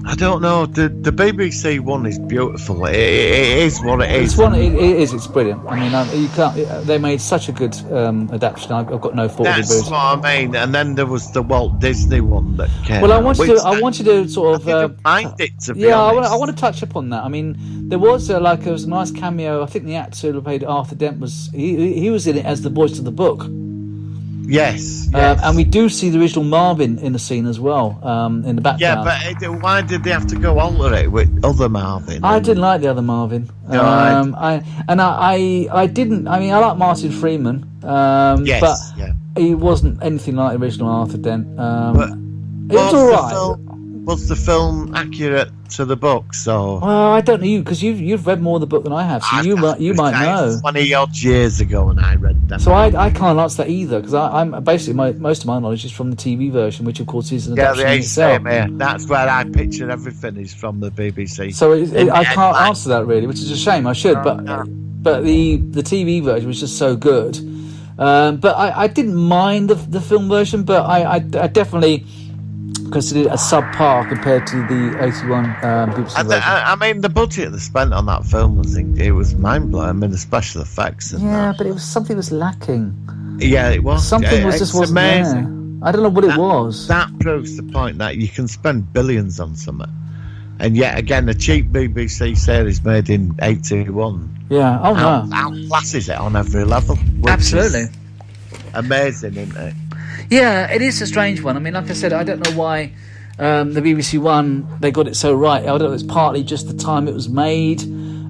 I don't know. The BBC one is beautiful. It is what it is. It is. It's brilliant. I mean, you can't. They made such a good adaptation. I've got no fault with it. That's what I mean. And then there was the Walt Disney one that came. Well, I out, wanted to sort of. I didn't mind it, to be honest. I want to touch upon that. I mean, there was a nice cameo. I think the actor who played Arthur Dent he was in it as the voice of the book. Yes. And we do see the original Marvin in the scene as well, in the background. Yeah, but why did they have to go alter it with other Marvin? I didn't like the other Marvin. No, I didn't. I mean, I like Martin Freeman, but he wasn't anything like the original Arthur Dent. But it was all right. Was the film accurate to the book? So well, I don't know because you've read more of the book than I have, so you might know. 20 odd years ago when I read that. So I can't answer that either because I'm basically most of my knowledge is from the TV version, which of course is an adaptation itself. That's where I picture everything is from the BBC. So I can't answer that really, which is a shame. I should, but the TV version was just so good. But I didn't mind the film version, but I definitely considered it a subpar compared to the 81 BBC version. I mean, the budget they spent on that film was mind blowing. I mean, the special effects. But it was something was lacking. Yeah, it was. Something wasn't amazing. there. I don't know what it was. That proves the point that you can spend billions on something, and yet again, a cheap BBC series made in 81. Yeah. Oh no. Outclasses it on every level. Absolutely. Amazing, isn't it? Yeah, it is a strange one. I mean, like I said, I don't know why the BBC One, they got it so right. I don't know if it's partly just the time it was made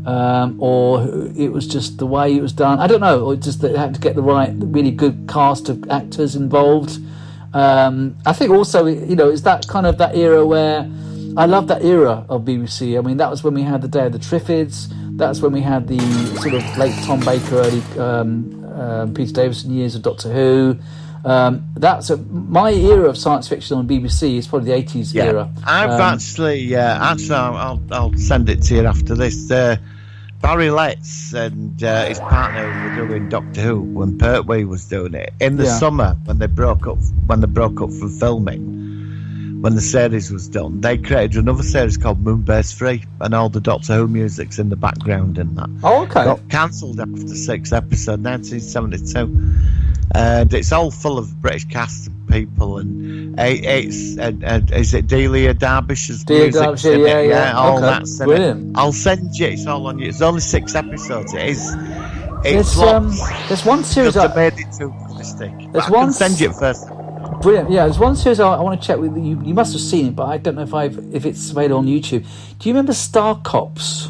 or it was just the way it was done. I don't know, or just they had to get the right, really good cast of actors involved. I think also, it's that kind of that era where I love that era of BBC. I mean, that was when we had the Day of the Triffids. That's when we had the sort of late Tom Baker, early Peter Davison years of Doctor Who. That's my era of science fiction on BBC is probably the 80s era. I've actually I'll send it to you after this. Barry Letts and his partner were doing Doctor Who when Pertwee was doing it in the summer when they broke up from filming. When the series was done, they created another series called Moonbase 3, and all the Doctor Who music's in the background in that. Oh, okay. Got cancelled after 6 episodes, 1972. And it's all full of British cast and people, and is it Delia Derbyshire's music? Derbyshire, yeah. All okay. that's in brilliant. It. I'll send you. It's all on you. It's only 6 episodes. It is. There's one series I made it too realistic. I can send you it first. Brilliant. Yeah, there's one series I want to check with you. You must have seen it, but I don't know if it's available on YouTube. Do you remember Star Cops?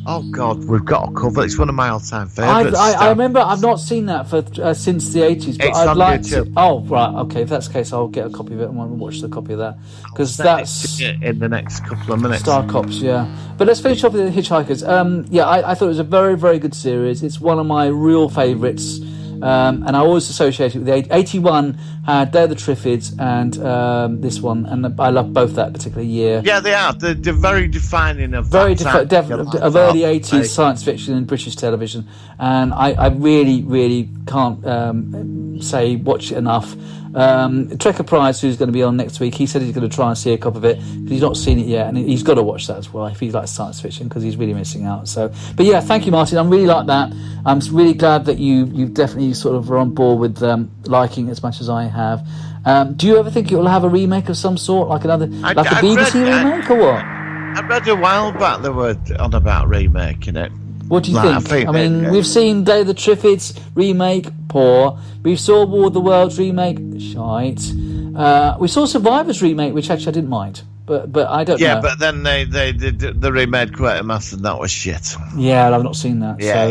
Oh God, we've got to cover. It's one of my all-time favourites. I remember. I've not seen that for since the 80s, but I'd like to. Oh right, okay. If that's the case, I'll get a copy of it and watch the copy of that because that's in the next couple of minutes. Star Cops, yeah. But let's finish off with the Hitchhikers. I thought it was a very, very good series. It's one of my real favourites. And I always associate it with the 81 had Day of the Triffids and this one, and I love both that particular year. Yeah, they are. They're very defining of early 80s science fiction and British television, and I really, really can't watch it enough. Trekker Price, who's going to be on next week, he said he's going to try and see a copy of it because he's not seen it yet, and he's got to watch that as well if he likes science fiction because he's really missing out. So, but yeah, thank you, Martin. I'm really like that. I'm really glad that you definitely sort of are on board with liking as much as I have. Do you ever think it will have a remake of some sort, like a BBC remake or what? I read a while back they were on about remaking it. What do you think? I mean, we've seen Day of the Triffids remake, poor. We saw War of the Worlds remake, shite. We saw Survivors remake, which actually I didn't mind, but I don't know. Yeah, but then they remade Quatermass and that was shit. Yeah, I've not seen that. Yeah,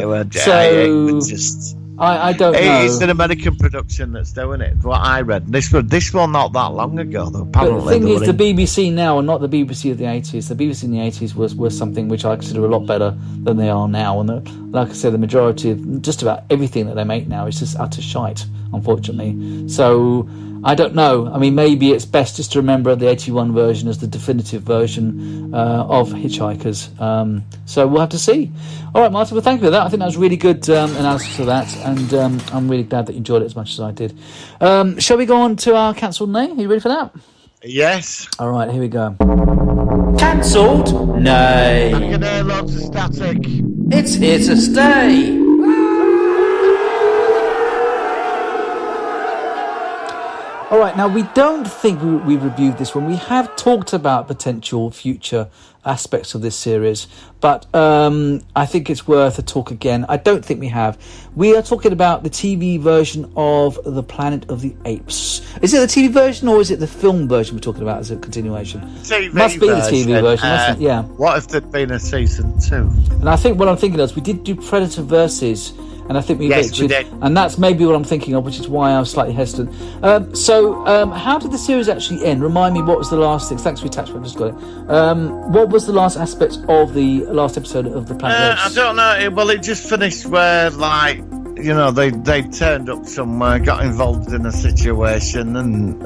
I don't know. It's an American production that's doing it. What I read. This one not that long ago, though. Apparently, but the thing is, the BBC now are not the BBC of the 80s. The BBC in the 80s was something which I consider a lot better than they are now. And like I said, the majority of just about everything that they make now is just utter shite, unfortunately. So I don't know. I mean, maybe it's best just to remember the 81 version as the definitive version of Hitchhikers. So we'll have to see. All right, Martin, well, thank you for that. I think that was really good analysis of that, and I'm really glad that you enjoyed it as much as I did. Shall we go on to our cancelled name? Are you ready for that? Yes. All right, here we go. Cancelled? I Nay. can hear loads of static. It's here to stay. All right, now we don't think we reviewed this one. We have talked about potential future aspects of this series, but I think it's worth a talk again. I don't think we have. We are talking about the TV version of The Planet of the Apes. Is it the TV version or is it the film version we're talking about as a continuation? TV must be the TV version, mustn't it? Yeah. What if there'd been a season 2? And I think what I'm thinking is we did do Predator versus, and I think we Yes, we did. and that's maybe what I'm thinking of, which is why I was slightly hesitant. So how did the series actually end? Remind me, what was the last thing? Thanks for your attachment, I just got it. What was the last aspect of the last episode of The Planet of the I Apes? don't know. Well, it just finished where, like, you know, they turned up somewhere, got involved in a situation, and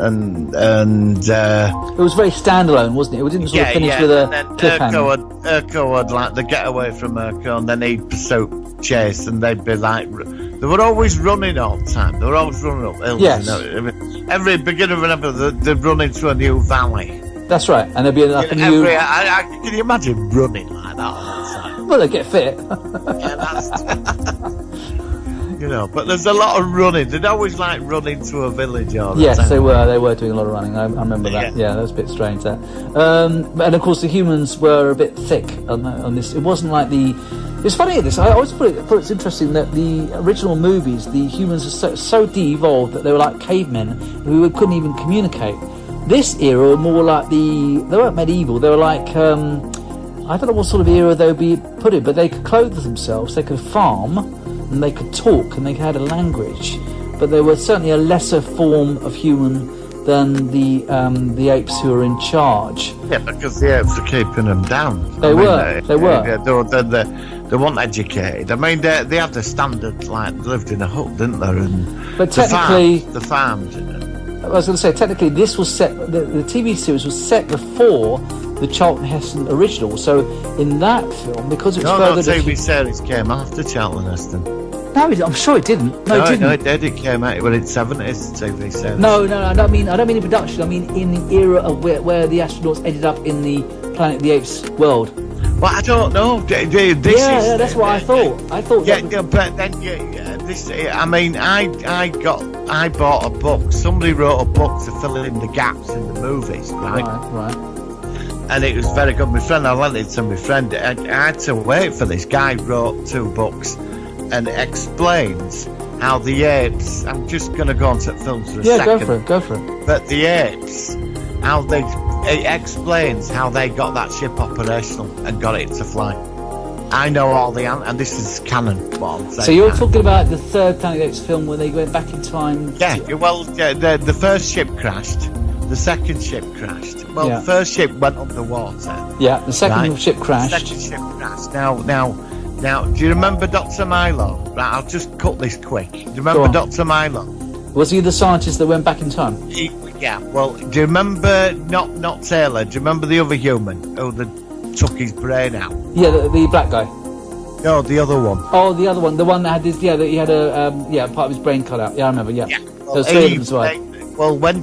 It was very standalone, wasn't it? It didn't sort of finish with a and then cliffhanger. Urko would, like, they get away from Urko, and then he'd pursue chase, and they'd be like, they were always running all the time. They were always running up hills. Yes. You know? Every beginner, whenever they'd run into a new valley. That's right, and there'd be like a new. Can you imagine running like that all the time? Well, they get fit. Yeah, that's. You know, but there's a lot of running. They'd always like run into a village all the time. Yes, they were doing a lot of running. I remember that. Yeah, that was a bit strange there. And of course, the humans were a bit thick on this. It wasn't like the. It's funny this. I always thought it's interesting that the original movies, the humans are so de-evolved that they were like cavemen who couldn't even communicate. This era were more like they weren't medieval. They were like I don't know what sort of era they would be put in, but they could clothe themselves, they could farm, and they could talk, and they had a language. But they were certainly a lesser form of human than the apes who were in charge. Yeah, because the apes are keeping them down. They were. They weren't educated. I mean, they had the standard, like, they lived in a hut, didn't they? And But technically, the farmed. I was going to say, technically, this was set. The TV series was set before the Charlton Heston original. So in that film, because it was No, further, TV series came after Charlton Heston. No, I'm sure it didn't. No, it didn't. No, it did. It came out when it's 70s TV series. No, I don't mean in production. I mean in the era of where the astronauts ended up in the Planet of the Apes world. Well, I don't know. Yeah, that's what I thought. Yeah, but then this. I mean, I bought a book. Somebody wrote a book to fill in the gaps in the movies, right? Right. And it was very good. My friend, I lent it to my friend. I had to wait for this. Guy wrote 2 books and explains how the apes. I'm just going to go on to films for a second. Yeah, go for it. But the apes, it explains how they got that ship operational and got it to fly. I know all the and this is canon. What I'm saying. So you're talking about the third Planet of the Apes film where they went back in time? Yeah. Well, the first ship crashed. The second ship crashed. Well, Yeah. the first ship went underwater. Yeah, the second Right. ship crashed. The second ship crashed. Now, do you remember Dr. Milo? Right, I'll just cut this quick. Do you Go remember on. Dr. Milo? Was he the scientist that went back in time? Yeah. Well, do you remember not Taylor? Do you remember the other human who took his brain out? Yeah, the black guy. No, the other one. Oh, the other one, the one that had his, that he had a part of his brain cut out. Yeah, I remember. Yeah, Well, there's 3 of them as well. Well, when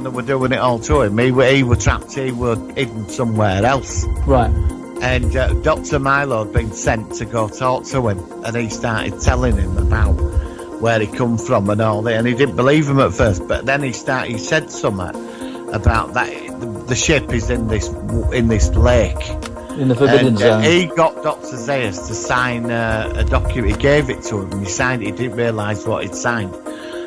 they were doing it all to him, he were trapped. He were hidden somewhere else. Right. And Dr. Milo had been sent to go talk to him, and he started telling him about where he come from and all that, and he didn't believe him at first, but then he said something about that the ship is in this lake. In the Forbidden Zone. He got Dr. Zayas to sign a document. He gave it to him, and he signed it. He didn't realise what he'd signed.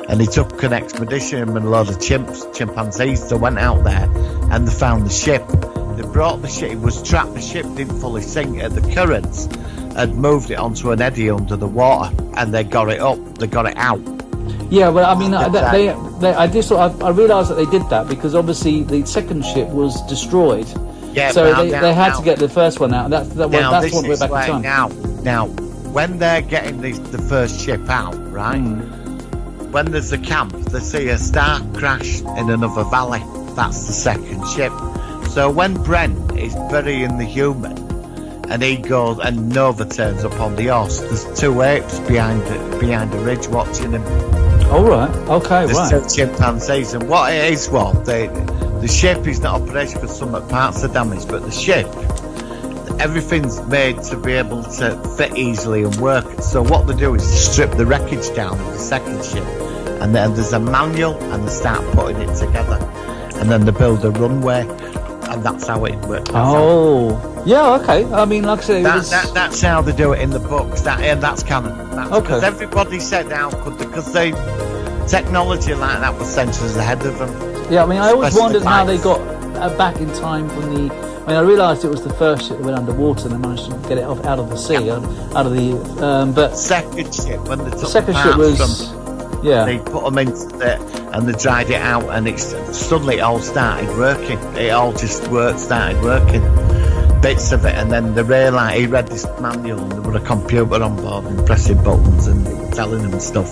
And he took an expedition and a lot of chimpanzees that went out there, and they found the ship. They brought the ship. It was trapped. The ship didn't fully sink. The currents had moved it onto an eddy under the water, and they got it up. They got it out. Yeah, well, I mean, I realised that they did that because obviously the second ship was destroyed. Yeah, so they had to get the first one out. That's one went back in time. Now, when they're getting the first ship out, right? When there's a camp, they see a star crash in another valley. That's the second ship. So when Brent is burying the human, and he goes, and Nova turns up on the horse, there's 2 apes behind a ridge watching him. All right. Okay. There's right. 2 chimpanzees, and what it is, The ship is not operational because some parts are damaged, but the ship, everything's made to be able to fit easily and work. So what they do is strip the wreckage down of the second ship, and then there's a manual, and they start putting it together, and then they build a runway, and that's how it works. Yeah, okay. I mean, like I said, that's how they do it in the books. That's canon. Okay. Because everybody said how could because they technology like that was centuries ahead of them. Yeah, I mean, I always Especially wondered how they pilots. got back in time from the. I mean, I realised it was the first ship that went underwater and they managed to get it out of the sea, out of the. But second ship when they took the second the ship parts was. from, Yeah. they put them into it and they dried it out, and suddenly it all started working. It all just started working. Bits of it, and then they realised he read this manual, and there was a computer on board and pressing buttons and telling him stuff,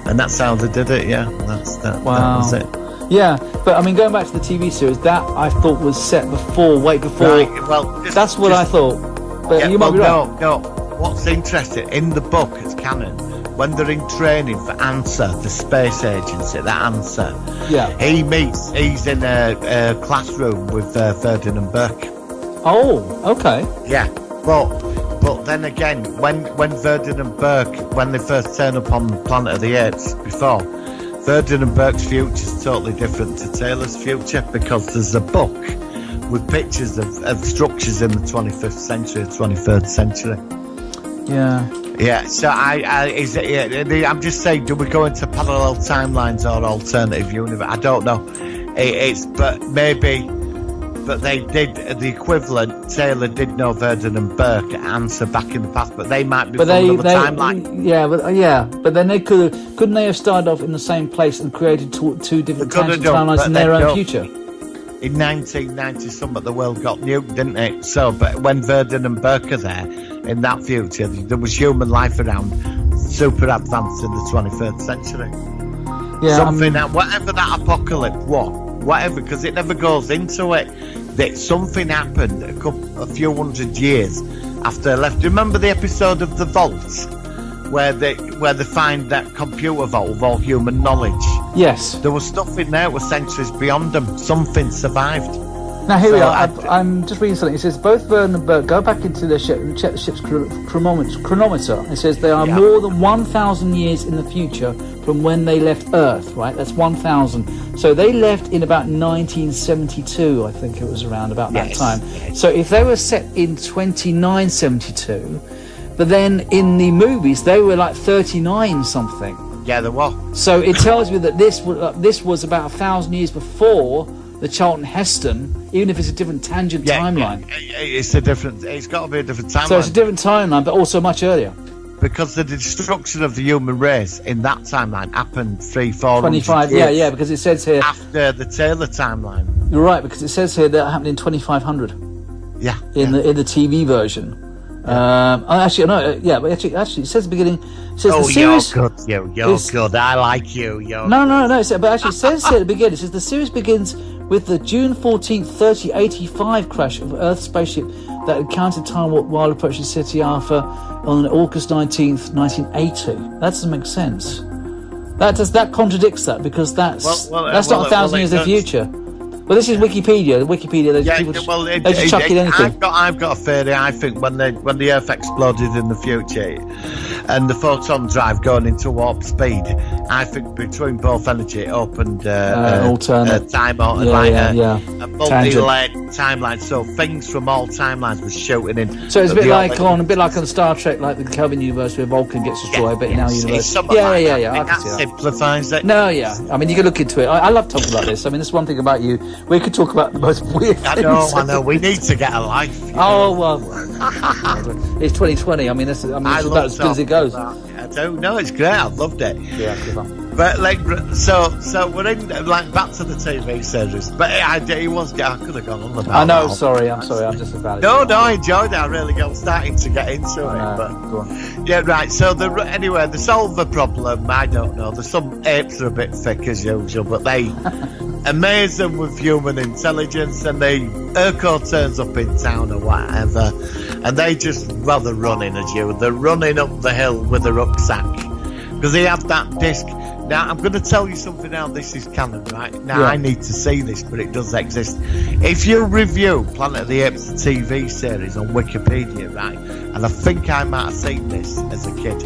and that's how they did it. Yeah, that was it. Yeah, but I mean, going back to the TV series, that I thought was set before. Right, well, that's what I thought. But yeah, you might be right. No. What's interesting in the book, it's canon. When they're in training for ANSA, the space agency, that ANSA, Yeah. he's in a classroom with Ferdinand Burke. Oh, okay. Yeah, but then again, when Ferdinand Burke, when they first turn up on Planet of the Apes before, Ferdinand Burke's future is totally different to Taylor's future, because there's a book with pictures of structures in the 25th century, 23rd century. Yeah. Yeah, so I'm just saying, do we go into parallel timelines or alternative universe? I don't know. But they did the equivalent. Taylor did know Ferdinand Burke answer back in the past, but they might be from another timeline. But then couldn't they have started off in the same place and created two different tangent timelines in their own future? In 1990 something, the world got nuked, didn't it? So, but when Ferdinand Burke are there, in that future, there was human life around, super advanced in the 21st century. Yeah, whatever that apocalypse was, whatever, because it never goes into it, that something happened a few hundred years after they left. Remember the episode of The Vault, where they find that computer vault of all human knowledge? Yes. There was stuff in there that was centuries beyond them. Something survived. Now here we are. I'm just reading something. It says both Vernon and Burke go back into their ship and check the ship's chronometer. It says they are more than 1,000 years in the future from when they left Earth. Right, that's 1,000. So they left in about 1972. I think it was around about that time. Yes. So if they were set in 2972, but then in the movies they were like 39 something. Yeah, there was. So it tells me that this was about 1,000 years before the Charlton Heston, even if it's a different tangent timeline. It's got to be a different timeline. So it's a different timeline, but also much earlier. Because the destruction of the human race in that timeline happened 300-400 years. Yeah, because it says here after the Taylor timeline. You're right, because it says here that happened in 2500. Yeah. In the TV version. Actually, no. Yeah, but actually, it says at the beginning. It says the series. You're good. You're good. I like you. No. But actually, it says here at the beginning. It says the series begins with the June 14th, 3085 crash of Earth's spaceship that encountered time while approaching City Alpha on August 19th, 1980. That doesn't make sense. That contradicts that, because that's not 1,000 years in the future. Well, this is Wikipedia. They just chuck in anything. I've got a theory. I think when the Earth exploded in the future, and the photon drive going into warp speed, I think between both energy it opened alternate time a multi-layered timeline. So things from all timelines were shooting in. So it's a bit like on Star Trek, like the Kelvin universe, where Vulcan gets destroyed, but in our universe, I can see that simplifies it. No, yeah. I mean, you can look into it. I love talking about this. I mean, that's one thing about you. We could talk about the most weird things. I know. We need to get a life. Oh well, it's 2020. I mean, it's about as good as it goes. I don't know. It's great. I've loved it. Yeah, good fun. But so we're in back to the TV series. But I could have gone on about. I know. Sorry. I'm I'm just about it. No. I enjoyed it. I really got starting to get into it. But go on. Yeah, right. So they solve the problem. I don't know. Some apes are a bit thick as usual, but they amaze them with human intelligence, and Urko turns up in town or whatever, and they just rather running as you. They're running up the hill with a rucksack because they have that disc. Now, I'm going to tell you something now. This is canon, right? Now, Yeah. I need to see this, but it does exist. If you review Planet of the Apes, the TV series on Wikipedia, right? And I think I might have seen this as a kid,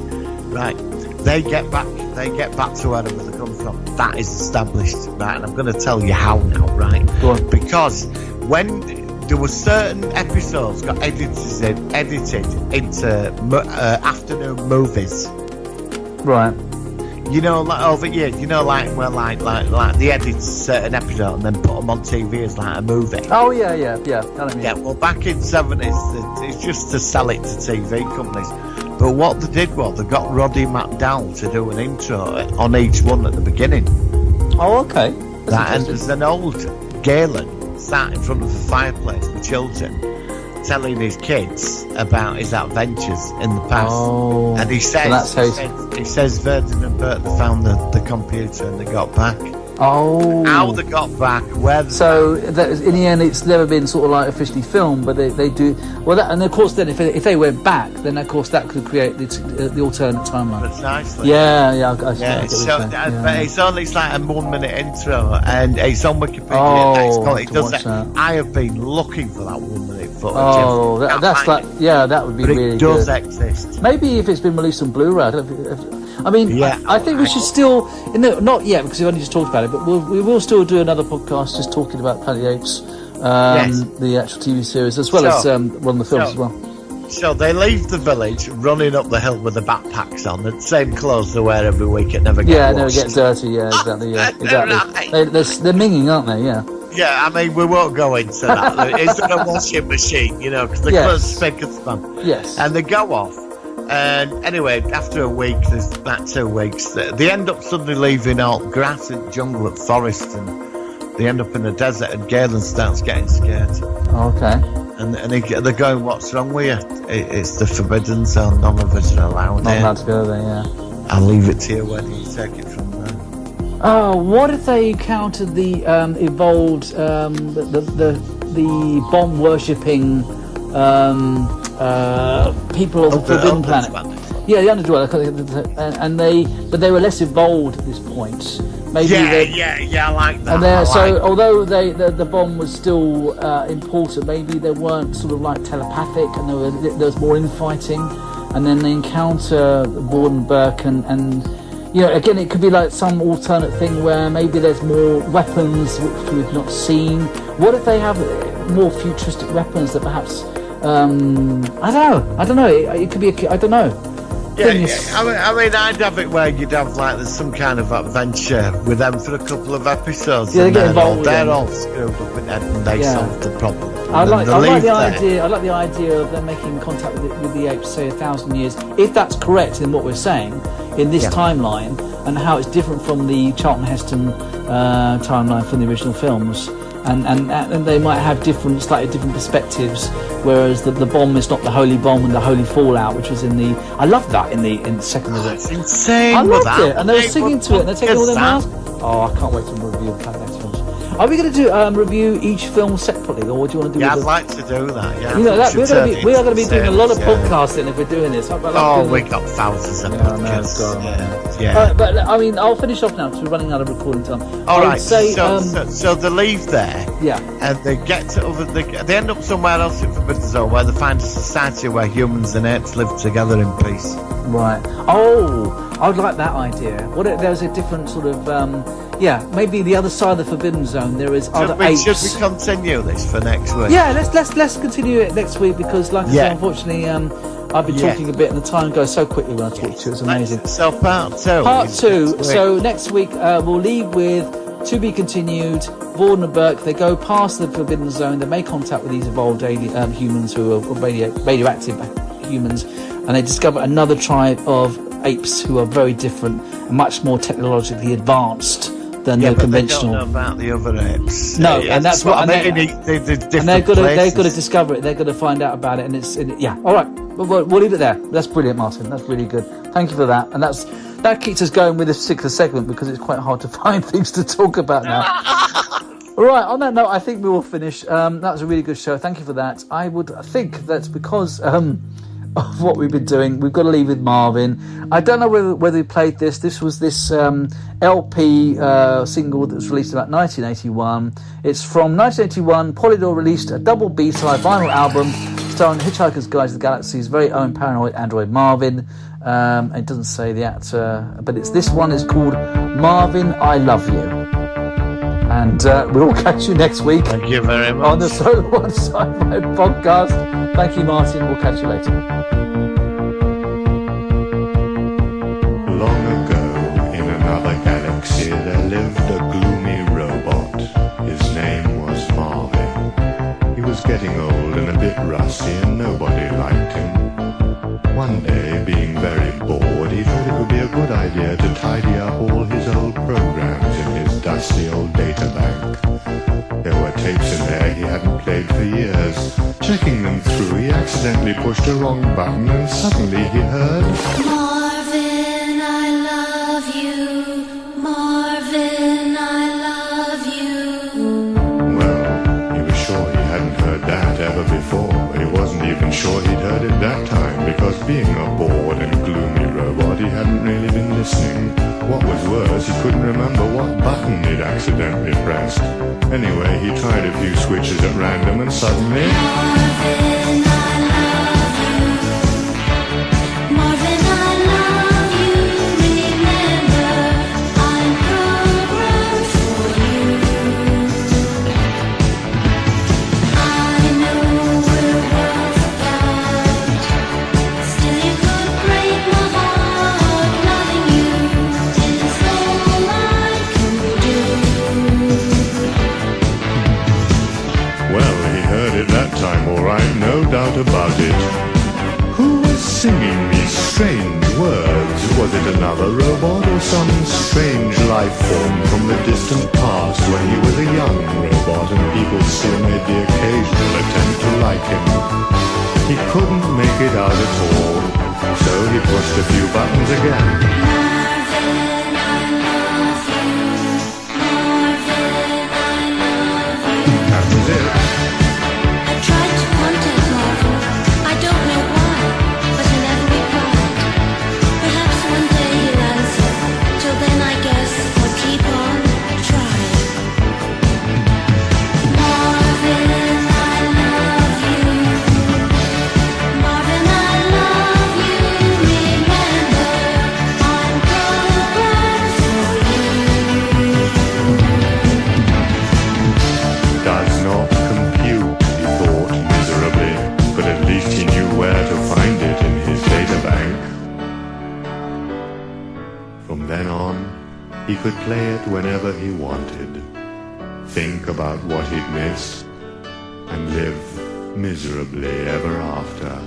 right? They get back to wherever they come from. That is established, right? And I'm going to tell you how now, right? Go on. Because when there were certain episodes got edited into afternoon movies. Right. You know, like over years, you know, like where like they edit certain episode and then put them on TV as like a movie. Oh yeah. I know what you mean. Yeah, well, back in '70s, it's just to sell it to TV companies. But what they did was they got Roddy McDowell to do an intro on each one at the beginning. Oh, okay. And there's an old Galen sat in front of the fireplace with children, telling his kids about his adventures in the past. Oh, and he says, so he says Verdon and Bert they found the computer and they got back. Oh. How they got back, where they So that, in the end, it's never been sort of like officially filmed, but they do well. That, and of course, then if they went back, then of course that could create the alternate timeline. precisely. Yeah. I Yeah, get what you're so saying. but it's like a 1 minute intro, and it's on Wikipedia. Oh, it does watch that. I have been looking for that 1 minute footage. Oh, that's like that would be but really it does good. exist. Maybe if it's been released on Blu-ray. I mean, Yeah. I think we should still, not yet because we've only just talked about it, but we will still do another podcast just talking about Planet of the Apes, Yes. the actual TV series, as well as one of the films as well. So they leave the village, running up the hill with the backpacks on, the same clothes they wear every week. It never gets Yeah, never washed. get dirty. Yeah, exactly. Yeah, exactly. Right. They're minging, aren't they? Yeah. Yeah, I mean, we won't go into that. Is there a washing machine, because the Yes. clothes stink of smell. Yes. And they go off. And anyway, after a week, there's about 2 weeks, they end up suddenly leaving all grass and jungle and forest, and they end up in the desert, and Galen starts getting scared. Okay. And they're going, what's wrong with you? It's the forbidden zone, none of us are allowed Not in. allowed to go there. Yeah. I'll leave it to you, where do you take it from there? Oh, what if they encountered the evolved the bomb worshipping people of the Forbidden Planet? Yeah, the Underdweller, but they were less evolved at this point. Maybe Yeah, I like that. And although the bomb was still important, maybe they weren't sort of like telepathic, and there was more infighting. And then they encounter Gordon Burke, and again, it could be like some alternate thing where maybe there's more weapons which we've not seen. What if they have more futuristic weapons that perhaps I don't know. It could be I don't know. Yeah. I mean, I'd have it where you'd have like there's some kind of adventure with them for a couple of episodes. Yeah, they and get involved with they're them. all screwed up in head and they solve the problem. I like the idea. I like the idea of them making contact with the apes, say 1,000 years. If that's correct in what we're saying in this timeline, and how it's different from the Charlton Heston timeline from the original films, and they might have slightly different perspectives. Whereas the bomb is not the holy bomb and the holy fallout, which was in the. I loved that in the second of it. It's insane. I loved that. it, and they were singing to it, and they're taking all their masks. Oh, I can't wait to review the Planet X films. Are we going to do review each film separately, or do you want to do? Yeah, I'd like to do that. Yeah, we are going to be doing a lot of podcasting if we're doing this. We got thousands of podcasts. But I mean, I'll finish off now because we're running out of recording time. All right. Say, so they leave there. Yeah. And they get to they end up somewhere else in Forbidden Zone where they find a society where humans and apes live together in peace. Right. Oh, I would like that idea. What if there's a different sort of maybe the other side of the Forbidden Zone there is other apes. Should we continue this for next week? Yeah, let's continue it next week because, like I said, unfortunately, I've been talking a bit and the time goes so quickly when I talk to you. It's amazing. So part two. So next week we'll leave with to be continued. Vorden and Burke, they go past the Forbidden Zone. They make contact with these evolved humans who are radioactive humans, and they discover another tribe of apes who are very different and much more technologically advanced than the conventional. They don't know about the other apes. No, and that's what I mean. And they've got to discover it. They've got to find out about it, and all right. We'll leave it there. That's brilliant, Martin. That's really good. Thank you for that. And that keeps us going with this particular segment because it's quite hard to find things to talk about now. All right. On that note, I think we will finish. That was a really good show. Thank you for that. I would think that because of what we've been doing. We've got to leave with Marvin. I don't know whether we played this. This was this LP single that was released about 1981. It's from 1981. Polydor released a double B-side vinyl album starring Hitchhiker's Guide to the Galaxy's very own paranoid android Marvin. It doesn't say the actor, but it's this one is called Marvin, I Love You. And we'll catch you next week. Thank you very much. On the Solo One Sci-Fi podcast. Thank you, Martin. We'll catch you later. Long ago, in another galaxy, there lived a gloomy robot. His name was Marvin. He was getting old and a bit rusty, and nobody liked him. One day, being very bored, he thought it would be a good idea to tidy up all his old programs in his dusty old data bank. There were tapes in there he hadn't played for years. Checking them through, he accidentally pushed a wrong button, and suddenly he heard, Marvin, I love you. Marvin, I love you. well, he was sure he hadn't heard that ever before, but he wasn't even sure he'd heard it that time, because being a bored and gloomy robot, he hadn't really been listening. What was worse, he couldn't remember what button he'd accidentally pressed. Anyway, he tried a few switches at random, and suddenly, Marvin, I love you. Marvin, I love you. Remember, I'm programmed for you. I know we're worlds apart. Still you could break my heart. Loving you is all I can do. well, he heard it that time, all right, no doubt about it. Who was singing these strange words? Was it another robot or some strange life form from the distant past when he was a young robot and people still made the occasional attempt to like him? He couldn't make it out at all, so he pushed a few buttons again. Marvin, I love you. Marvin, I love you. That was it. I tried to contact Marvin. I don't know why, but he never replied. Perhaps one day he'll answer. Till then, I guess I'll keep on trying. Marvin, I love you. Marvin, I love you. Remember, I'm programmed for you. Does not compute, he thought miserably, but at least he knew where to find it in his data bank. From then on, he could play it whenever he wanted, think about what he'd missed, and live miserably ever after.